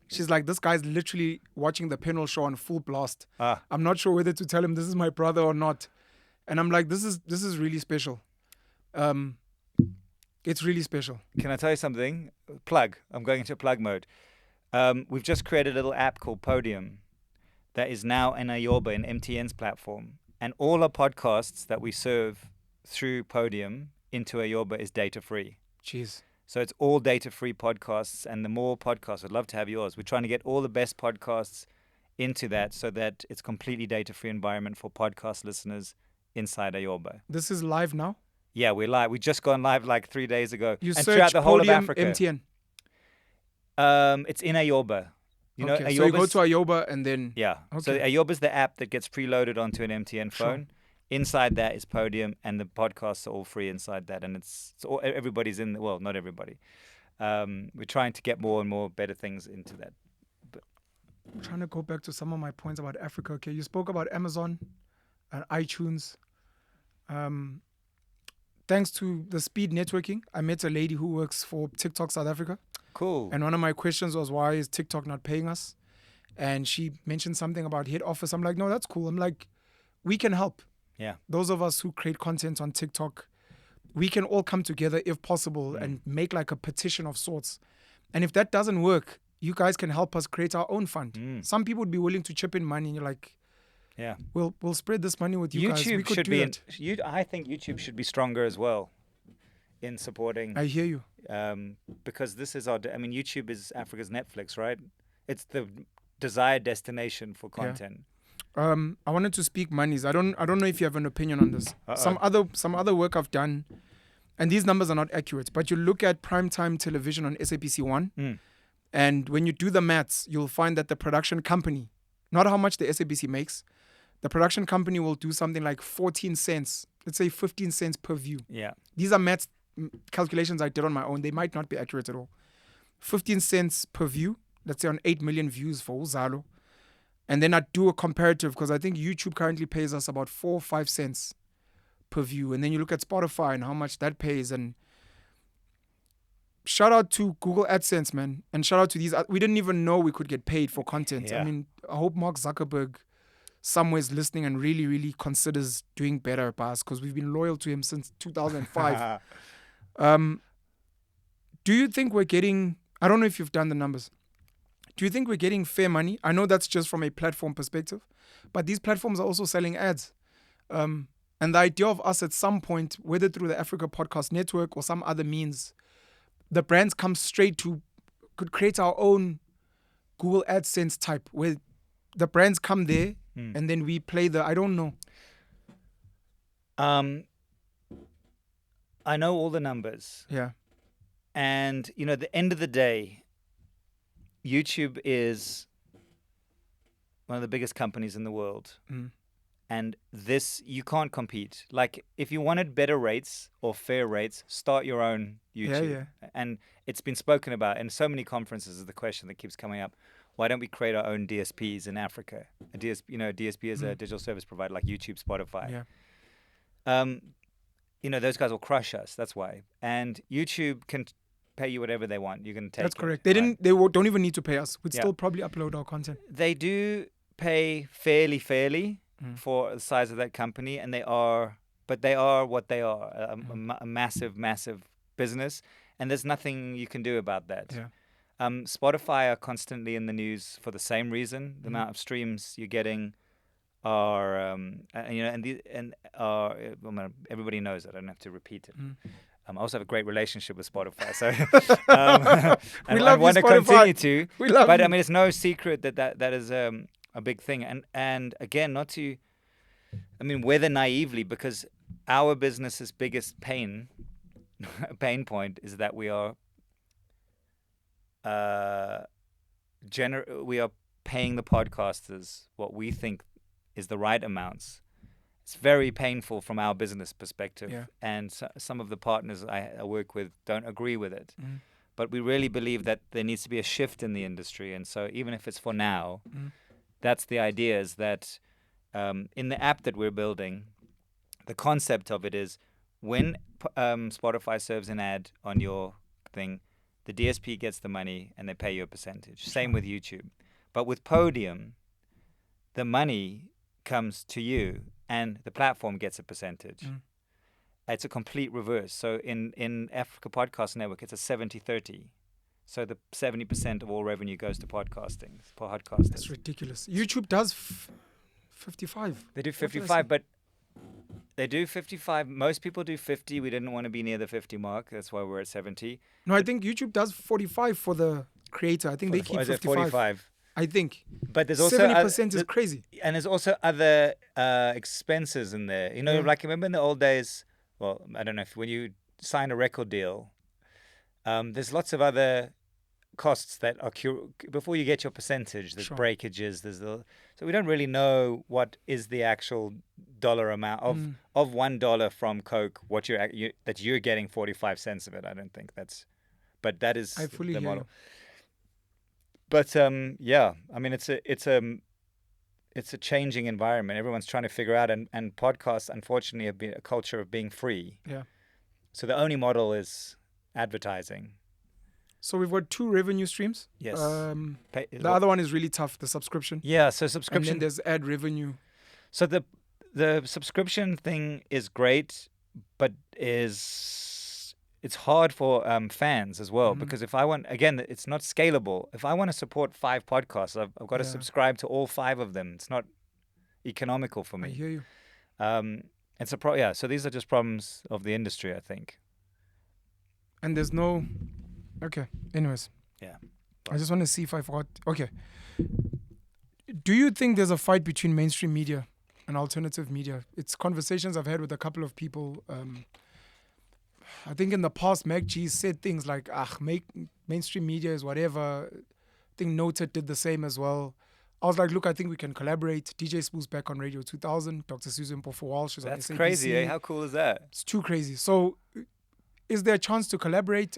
She's like, this guy's literally watching the panel show on full blast. I'm not sure whether to tell him this is my brother or not. And I'm like, this is really special. It's really special. Can I tell you something? Plug. I'm going into plug mode. We've just created a little app called Podium that is now in Ayoba, in MTN's platform. And all our podcasts that we serve through Podium into Ayoba is data-free. Jeez. So it's all data-free podcasts, and the more podcasts, I'd love to have yours. We're trying to get all the best podcasts into that so that it's completely data-free environment for podcast listeners inside Ayoba. This is live now? Yeah, we're live. We just gone live like 3 days ago. You and search throughout the whole of Podium Africa. MTN. It's in Ayoba. You know, Okay, so you go Ayoba's- to Ayoba and then... Yeah. So Okay. Ayoba's the app that gets preloaded onto an MTN Sure. phone. Inside that is Podium, and the podcasts are all free inside that. And it's all, everybody's in. Well, not everybody. We're trying to get more and more better things into that. I'm trying to go back to some of my points about Africa. Okay, you spoke about Amazon and iTunes. Thanks to the speed networking, I met a lady who works for TikTok South Africa. Cool. And one of my questions was, why is TikTok not paying us? And she mentioned something about head office. I'm like, no, that's cool. I'm like, we can help. Yeah. Those of us who create content on TikTok, we can all come together if possible and make like a petition of sorts. And if that doesn't work, you guys can help us create our own fund. Some people would be willing to chip in money, and you're like, Yeah. we'll spread this money with you guys. We YouTube could should do be. that. I think YouTube should be stronger as well in supporting. I hear you. Because this is our. I mean, YouTube is Africa's Netflix, right? It's the desired destination for content. I wanted to speak monies. I don't know if you have an opinion on this. Uh-oh. Some other work I've done, and these numbers are not accurate, but you look at primetime television on SABC1, and when you do the maths, you'll find that the production company, not how much the SABC makes, the production company will do something like 14 cents, let's say 15 cents per view. Yeah. These are maths calculations I did on my own. They might not be accurate at all. 15 cents per view, let's say on 8 million views for Uzalo. And then I do a comparative, because I think YouTube currently pays us about 4 or 5 cents per view. And then you look at Spotify and how much that pays. And shout out to Google AdSense, man. And shout out to these. We didn't even know we could get paid for content. Yeah. I mean, I hope Mark Zuckerberg somewhere is listening and really, really considers doing better by us, because we've been loyal to him since 2005. Do you think we're getting... I don't know if you've done the numbers. Do you think we're getting fair money? I know that's just from a platform perspective, but these platforms are also selling ads. And the idea of us at some point, whether through the Africa Podcast Network or some other means, the brands come straight to, could create our own Google AdSense type, where the brands come there and then we play I don't know. I know all the numbers. Yeah. And, you know, at the end of the day, YouTube is one of the biggest companies in the world. And this, you can't compete. Like, if you wanted better rates or fair rates, start your own YouTube. Yeah. And it's been spoken about in so many conferences, is the question that keeps coming up. Why don't we create our own DSPs in Africa? A DSP is a digital service provider like YouTube, Spotify. Yeah. You know, those guys will crush us. That's why. And YouTube can pay you whatever they want. You can take That's it, correct. They right? don't even need to pay us. We'd Yeah. still probably upload our content. They do pay fairly for the size of that company, and they are what they are, a massive business, and there's nothing you can do about that. Yeah. Spotify are constantly in the news for the same reason. The amount of streams you're getting are, everybody knows it. I don't have to repeat it. I also have a great relationship with Spotify, so We love you, want to Spotify. continue to. We love But you. I mean, it's no secret that is a big thing, and again, not to, I mean, whether naively, because our business's biggest pain point is that we are we are paying the podcasters what we think is the right amounts. It's very painful from our business perspective, Yeah. and some of the partners I work with don't agree with it. But we really believe that there needs to be a shift in the industry, and so even if it's for now, that's the idea, is that in the app that we're building, the concept of it is when Spotify serves an ad on your thing, the DSP gets the money and they pay you a percentage. Same with YouTube. But with Podium, the money comes to you and the platform gets a percentage. it's a complete reverse. So in Africa Podcast Network, it's a 70-30. So the 70% of all revenue goes to podcasters. That's ridiculous. YouTube does 55. They do What did I 55, say? but they do 55. Most people do 50. We didn't want to be near the 50 mark. That's why we're at 70. No, I think YouTube does 45 for the creator. I think they keep 55. 45. I think. But there's also 70% is crazy. And there's also other expenses in there. You know, like remember in the old days, well, I don't know if when you sign a record deal, there's lots of other costs that are before you get your percentage. There's breakages. So we don't really know what is the actual dollar amount of $1 from Coke. What that you're getting 45 cents of it. I don't think that's, but that is I fully the hear model. you. But yeah, I mean it's a changing environment. Everyone's trying to figure out, and podcasts unfortunately have been a culture of being free. Yeah. So the only model is advertising. So we've got 2 revenue streams. Yes. The other one is really tough, the subscription. Yeah, so subscription. And then there's ad revenue. So the subscription thing is great, but it's hard for fans as well, because if I want, again, it's not scalable. If I want to support 5 podcasts, I've got to subscribe to all 5 of them. It's not economical for me. I hear you. It's a so these are just problems of the industry, I think. And there's no... Okay. Anyways. Yeah. I just want to see if I forgot. Okay. Do you think there's a fight between mainstream media and alternative media? It's conversations I've had with a couple of people. I think in the past, Mac G said things like, mainstream media is whatever. I think Noted did the same as well. I was like, look, I think we can collaborate. DJ Spool's back on Radio 2000. Dr. Susan Mpofu-Walsh is on That's SABC. crazy, eh? How cool is that? It's too crazy. So is there a chance to collaborate?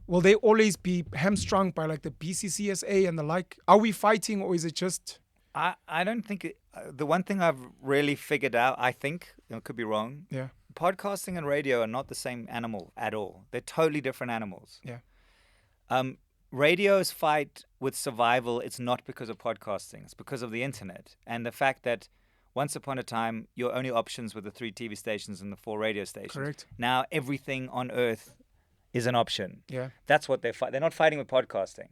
Will they always be hamstrung by like the BCCSA and the like? Are we fighting, or is it just... I don't think... the one thing I've really figured out, I think, I could be wrong, podcasting and radio are not the same animal at all. They're totally different animals. Yeah. Radio's fight with survival, it's not because of podcasting. It's because of the internet. And the fact that once upon a time, your only options were the 3 TV stations and the 4 radio stations. Correct. Now, everything on earth is an option. Yeah. That's what they're fighting. They're not fighting with podcasting.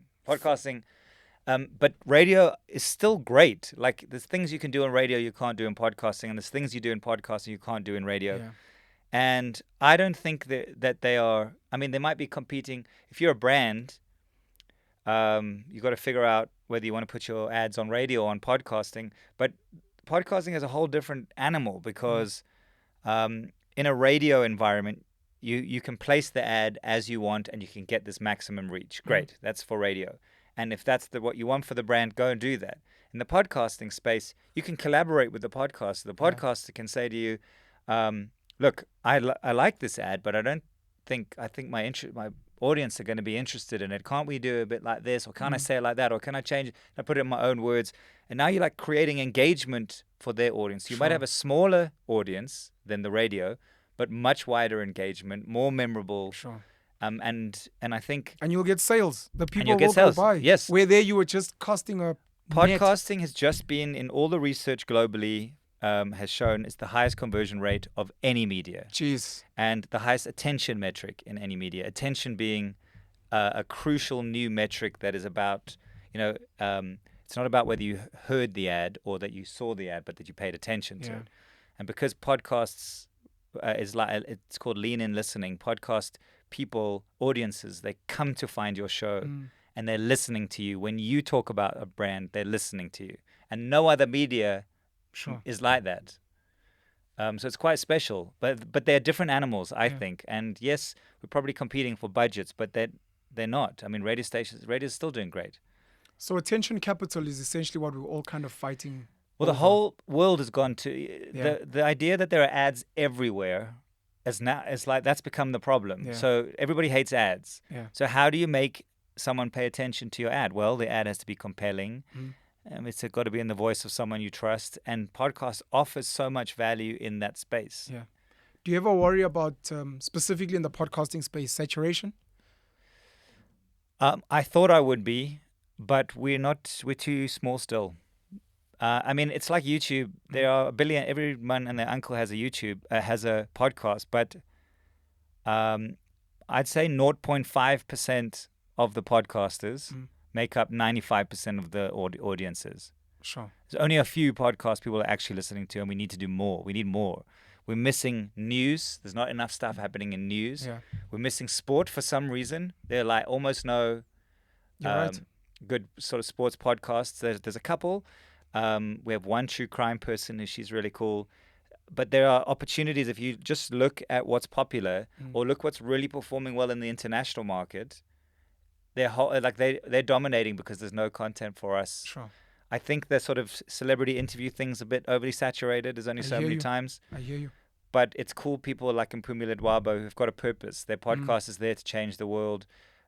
But radio is still great. Like, there's things you can do on radio you can't do in podcasting, and there's things you do in podcasting you can't do in radio. Yeah. And I don't think that they are... I mean, they might be competing. If you're a brand, you've got to figure out whether you want to put your ads on radio or on podcasting. But podcasting is a whole different animal, because in a radio environment, you can place the ad as you want and you can get this maximum reach. Great. That's for radio. And if that's what you want for the brand, go and do that. In the podcasting space, you can collaborate with the podcaster. The podcaster can say to you, look, I like this ad, but I think my audience are going to be interested in it. Can't we do a bit like this? Or can I say it like that? Or can I change it? I put it in my own words. And now you're like creating engagement for their audience. You might have a smaller audience than the radio, but much wider engagement, more memorable. Sure. And I think... And you'll get sales. The people you'll get will sales. go buy. Yes. Where there you were just casting a Podcasting has just been, in all the research globally, has shown it's the highest conversion rate of any media. Jeez. And the highest attention metric in any media. Attention being a crucial new metric that is about, it's not about whether you heard the ad or that you saw the ad, but that you paid attention to it. And because podcasts it's called lean in listening, podcast people, audiences, they come to find your show and they're listening to you. When you talk about a brand, they're listening to you. And no other media is like that. So it's quite special. But they're different animals, I think. And yes, we're probably competing for budgets, but they're not. I mean, radio is still doing great. So attention capital is essentially what we're all kind of fighting. Well, the whole world has gone to the idea that there are ads everywhere is like that's become the problem. Yeah. So everybody hates ads. Yeah. So how do you make someone pay attention to your ad? Well, the ad has to be compelling. It's got to be in the voice of someone you trust, and podcast offers so much value in that space. Yeah. Do you ever worry about specifically in the podcasting space saturation? I thought I would be, but we're not. We're too small still. I mean, it's like YouTube. There are a billion. Everyone and their uncle has a YouTube, has a podcast, but I'd say 0.5% of the podcasters make up 95% of the audiences. Sure. There's only a few podcasts people are actually listening to, and we need to do more. We need more. We're missing news. There's not enough stuff happening in news. Yeah. We're missing sport for some reason. There are like almost no You're right. good sort of sports podcasts. There's a couple. We have one true crime person, and she's really cool. But there are opportunities if you just look at what's popular or look what's really performing well in the international market. They're dominating because there's no content for us. Sure. I think the sort of celebrity interview thing's a bit overly saturated. There's only so many times. I hear you. But it's cool people like Mpumi Ledwabo who've got a purpose. Their podcast is there to change the world.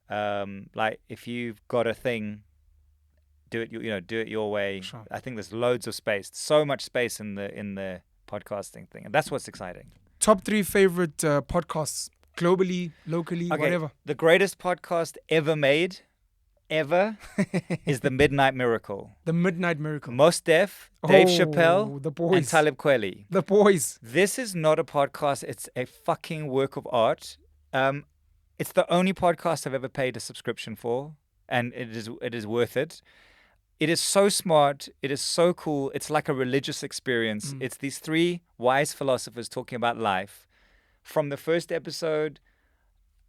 Like if you've got a thing, do it your way. Sure. I think there's loads of space, so much space in the podcasting thing, and that's what's exciting. Top 3 favorite podcasts, globally, locally, whatever. The greatest podcast ever made, is The Midnight Miracle. The Midnight Miracle. Mos Def, Dave Chappelle, the boys. and Talib Kweli. The boys. This is not a podcast. It's a fucking work of art. It's the only podcast I've ever paid a subscription for, and it is worth it. It is so smart. It is so cool. It's like a religious experience. It's these 3 wise philosophers talking about life. From the first episode,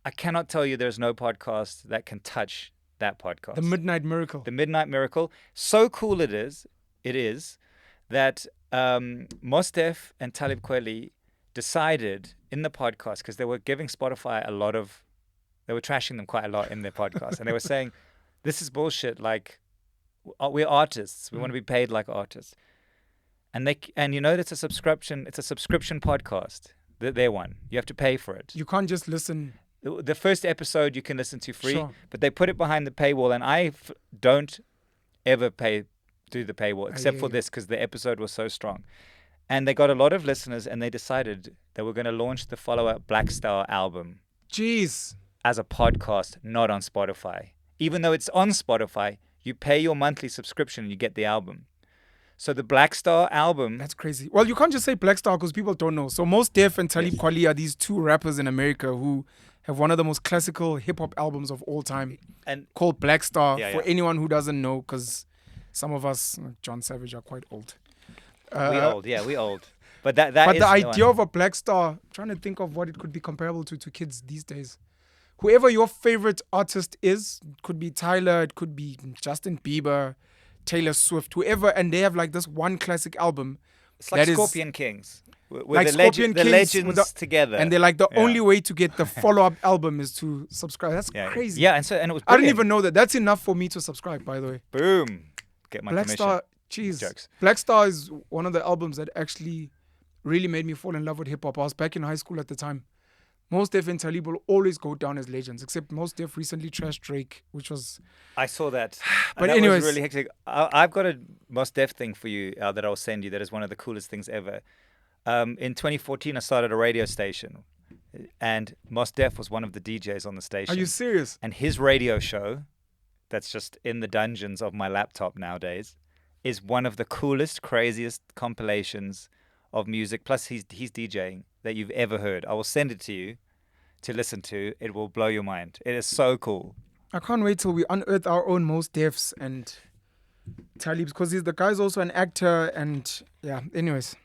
I cannot tell you there's no podcast that can touch that podcast. The Midnight Miracle. The Midnight Miracle. So cool it is that Mos Def and Talib Kweli decided in the podcast, because they were giving Spotify they were trashing them quite a lot in their podcast. And they were saying, this is bullshit. Like, we're artists. We want to be paid like artists. And it's a subscription. It's a subscription podcast. Their one. You have to pay for it. You can't just listen. The first episode you can listen to free, Sure. but they put it behind the paywall, and I don't ever do the paywall except for this because the episode was so strong. And they got a lot of listeners, and they decided they were going to launch the follow-up Black Star album. Jeez. As a podcast, not on Spotify. Even though it's on Spotify, you pay your monthly subscription and you get the album. So the Black Star album... That's crazy. Well, you can't just say Black Star because people don't know. So Mos Def and Talib Kweli are these 2 rappers in America who have one of the most classical hip-hop albums of all time called Black Star, for anyone who doesn't know, because some of us, Jon Savage, are quite old. We old. But that but is the idea of a Black Star, I'm trying to think of what it could be comparable to kids these days. Whoever your favorite artist is, it could be Tyler, it could be Justin Bieber, Taylor Swift, whoever, and they have like this one classic album. It's like Scorpion Kings. With like the Scorpion Kings legends together. And they're like, the only way to get the follow-up album is to subscribe. That's crazy. Yeah, and it was brilliant. I didn't even know that. That's enough for me to subscribe, by the way. Boom. Get my Black commission. Star, jeez. Jokes. Black Star is one of the albums that actually really made me fall in love with hip-hop. I was back in high school at the time. Mos Def and Talib will always go down as legends, except Mos Def recently trashed Drake, which was... I saw that. But that anyways... was really hectic. I've got a Mos Def thing for you that I'll send you that is one of the coolest things ever. In 2014, I started a radio station, and Mos Def was one of the DJs on the station. Are you serious? And his radio show, that's just in the dungeons of my laptop nowadays, is one of the coolest, craziest compilations of music, plus he's DJing, that you've ever heard. I will send it to you to listen to. It will blow your mind. It is so cool. I can't wait till we unearth our own Mos Defs and Talibs, because the guy's also an actor, and anyways.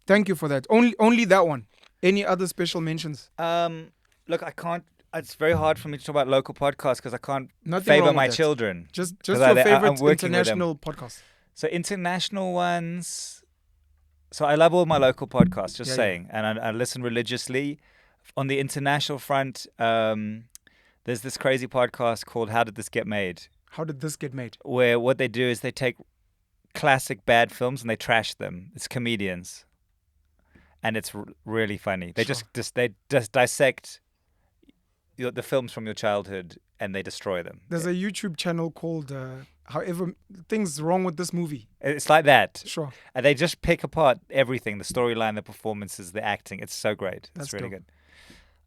Thank you for that. Only that one. Any other special mentions? Look, I can't. It's very hard for me to talk about local podcasts because I can't Nothing favor wrong my with that. children. Just your favorite working international podcast. So international ones. So I love all my local podcasts, just saying. And I listen religiously. On the international front, there's this crazy podcast called How Did This Get Made? How Did This Get Made? Where what they do is they take classic bad films and they trash them. It's comedians. And it's really funny. They just dissect the films from your childhood and they destroy them. There's a YouTube channel called However Things Wrong With This Movie. It's like that. Sure. And they just pick apart everything, the storyline, the performances, the acting. It's so great. It's really good.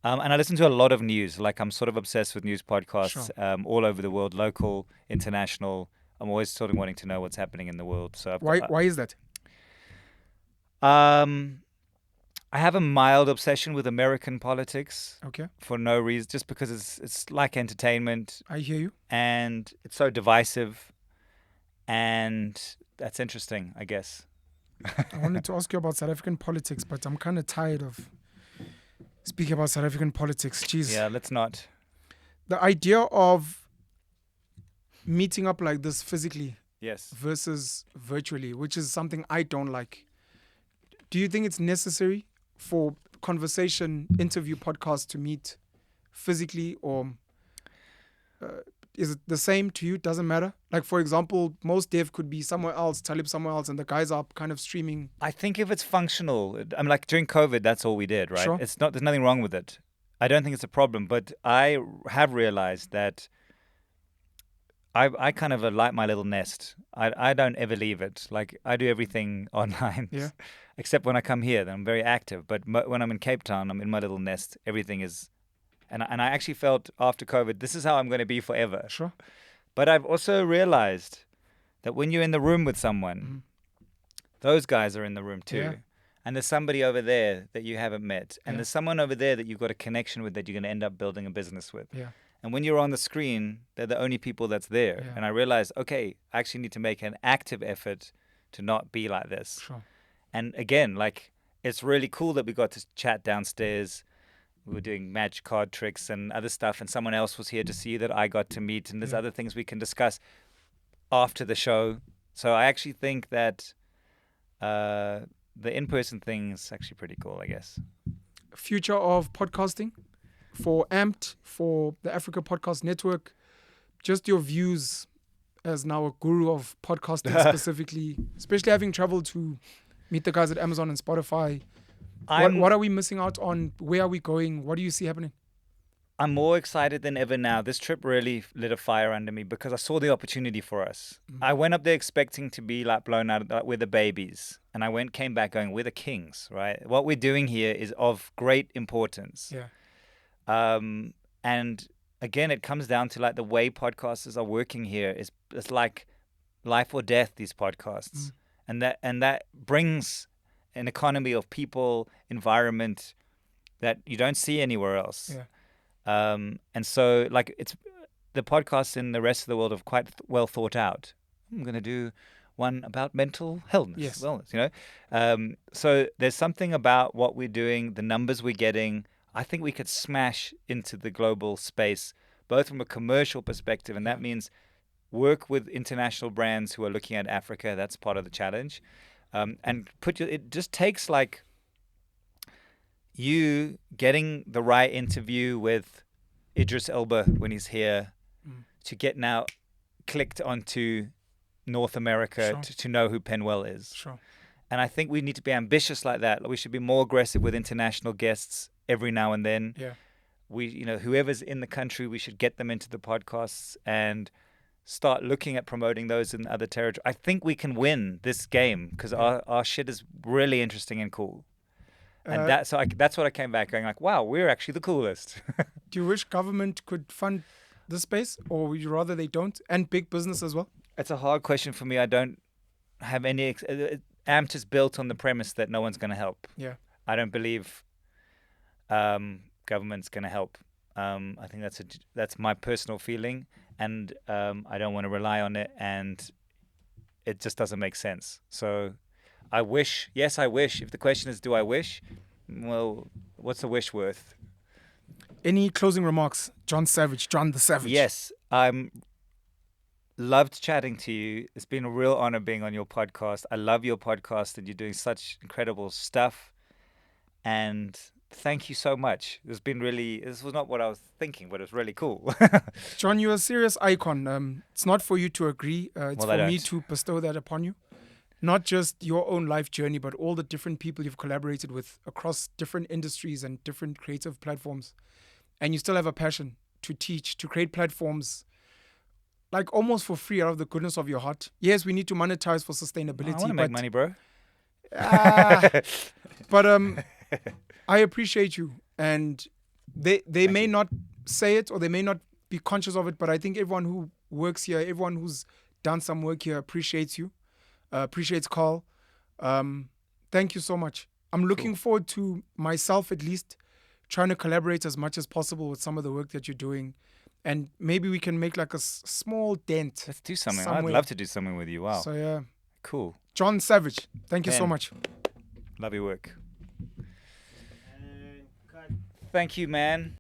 And I listen to a lot of news. Like I'm sort of obsessed with news podcasts all over the world, local, international. I'm always sort of wanting to know what's happening in the world. So Why is that? I have a mild obsession with American politics. Okay. For no reason, just because it's like entertainment. I hear you. And it's so divisive, and that's interesting, I guess. I wanted to ask you about South African politics, but I'm kind of tired of speaking about South African politics. Jeez. Yeah, let's not. The idea of meeting up like this physically Yes. versus virtually, which is something I don't like. Do you think it's necessary for conversation, interview, podcasts to meet physically, or is it the same to you? Doesn't matter? Like, for example, most dev could be somewhere else, Talib somewhere else, and the guys are kind of streaming. I think if it's functional, I mean, like during COVID, that's all we did, right? Sure. There's nothing wrong with it. I don't think it's a problem, but I have realized that I kind of like my little nest. I don't ever leave it. Like, I do everything online. Yeah. Except when I come here, then I'm very active. But when I'm in Cape Town, I'm in my little nest. Everything is... And I actually felt after COVID, this is how I'm going to be forever. Sure. But I've also realized that when you're in the room with someone, those guys are in the room too. Yeah. And there's somebody over there that you haven't met. And Yeah. there's someone over there that you've got a connection with that you're going to end up building a business with. Yeah. And when you're on the screen, they're the only people that's there. Yeah. And I realized, okay, I actually need to make an active effort to not be like this. Sure. And again, like, it's really cool that we got to chat downstairs. We were doing magic card tricks and other stuff, and someone else was here to see that I got to meet, and there's Yeah. other things we can discuss after the show. So I actually think that the in-person thing is actually pretty cool, I guess. Future of podcasting for AMPD, for the Africa Podcast Network, just your views as now a guru of podcasting specifically, especially having traveled to meet the guys at Amazon and Spotify. What are we missing out on? Where are we going? What do you see happening? I'm more excited than ever now. This trip really lit a fire under me because I saw the opportunity for us. I went up there expecting to be like blown out, like we're the babies. And I came back going, we're the kings, right? What we're doing here is of great importance. Yeah. And again, it comes down to like the way podcasters are working here it's like life or death, these podcasts. And that brings an economy of people, environment that you don't see anywhere else. Yeah. And so like the podcasts in the rest of the world are quite well thought out. I'm going to do one about mental wellness, you know? So there's something about what we're doing, the numbers we're getting. I think we could smash into the global space, both from a commercial perspective, and that means work with international brands who are looking at Africa. That's part of the challenge. And it just takes like you getting the right interview with Idris Elba when he's here to get now clicked onto North America to know who Penwell is. Sure. And I think we need to be ambitious like that. We should be more aggressive with international guests every now and then. Yeah. Whoever's in the country, we should get them into the podcasts and start looking at promoting those in other territories. I think we can win this game because our shit is really interesting and cool. And that's what I came back going like, wow, we're actually the coolest. Do you wish government could fund this space, or would you rather they don't? And big business as well? It's a hard question for me. I don't have any... AMPD is built on the premise that no one's going to help. Yeah. I don't believe government's going to help. I think that's my personal feeling, and I don't want to rely on it, and it just doesn't make sense. So I wish. If the question is, do I wish? Well, what's a wish worth? Any closing remarks? Jon the Savage. Yes, I'm loved chatting to you. It's been a real honor being on your podcast. I love your podcast, and you're doing such incredible stuff. And thank you so much. This was not what I was thinking, but it was really cool. Jon, you're a serious icon. It's not for you to agree. It's for me to bestow that upon you. Not just your own life journey, but all the different people you've collaborated with across different industries and different creative platforms. And you still have a passion to teach, to create platforms like almost for free out of the goodness of your heart. Yes, we need to monetize for sustainability. I want to make money, bro. But I appreciate you. And they may not say it or they may not be conscious of it, but I think everyone who works here, everyone who's done some work here, appreciates you, appreciates Carl. Thank you so much. I'm looking forward to myself, at least, trying to collaborate as much as possible with some of the work that you're doing. And maybe we can make like a small dent. Let's do something. somewhere. I'd love to do something with you. Wow. So, yeah. Cool. Jon Savage, thank you so Ken. much. Love your work. Thank you, man.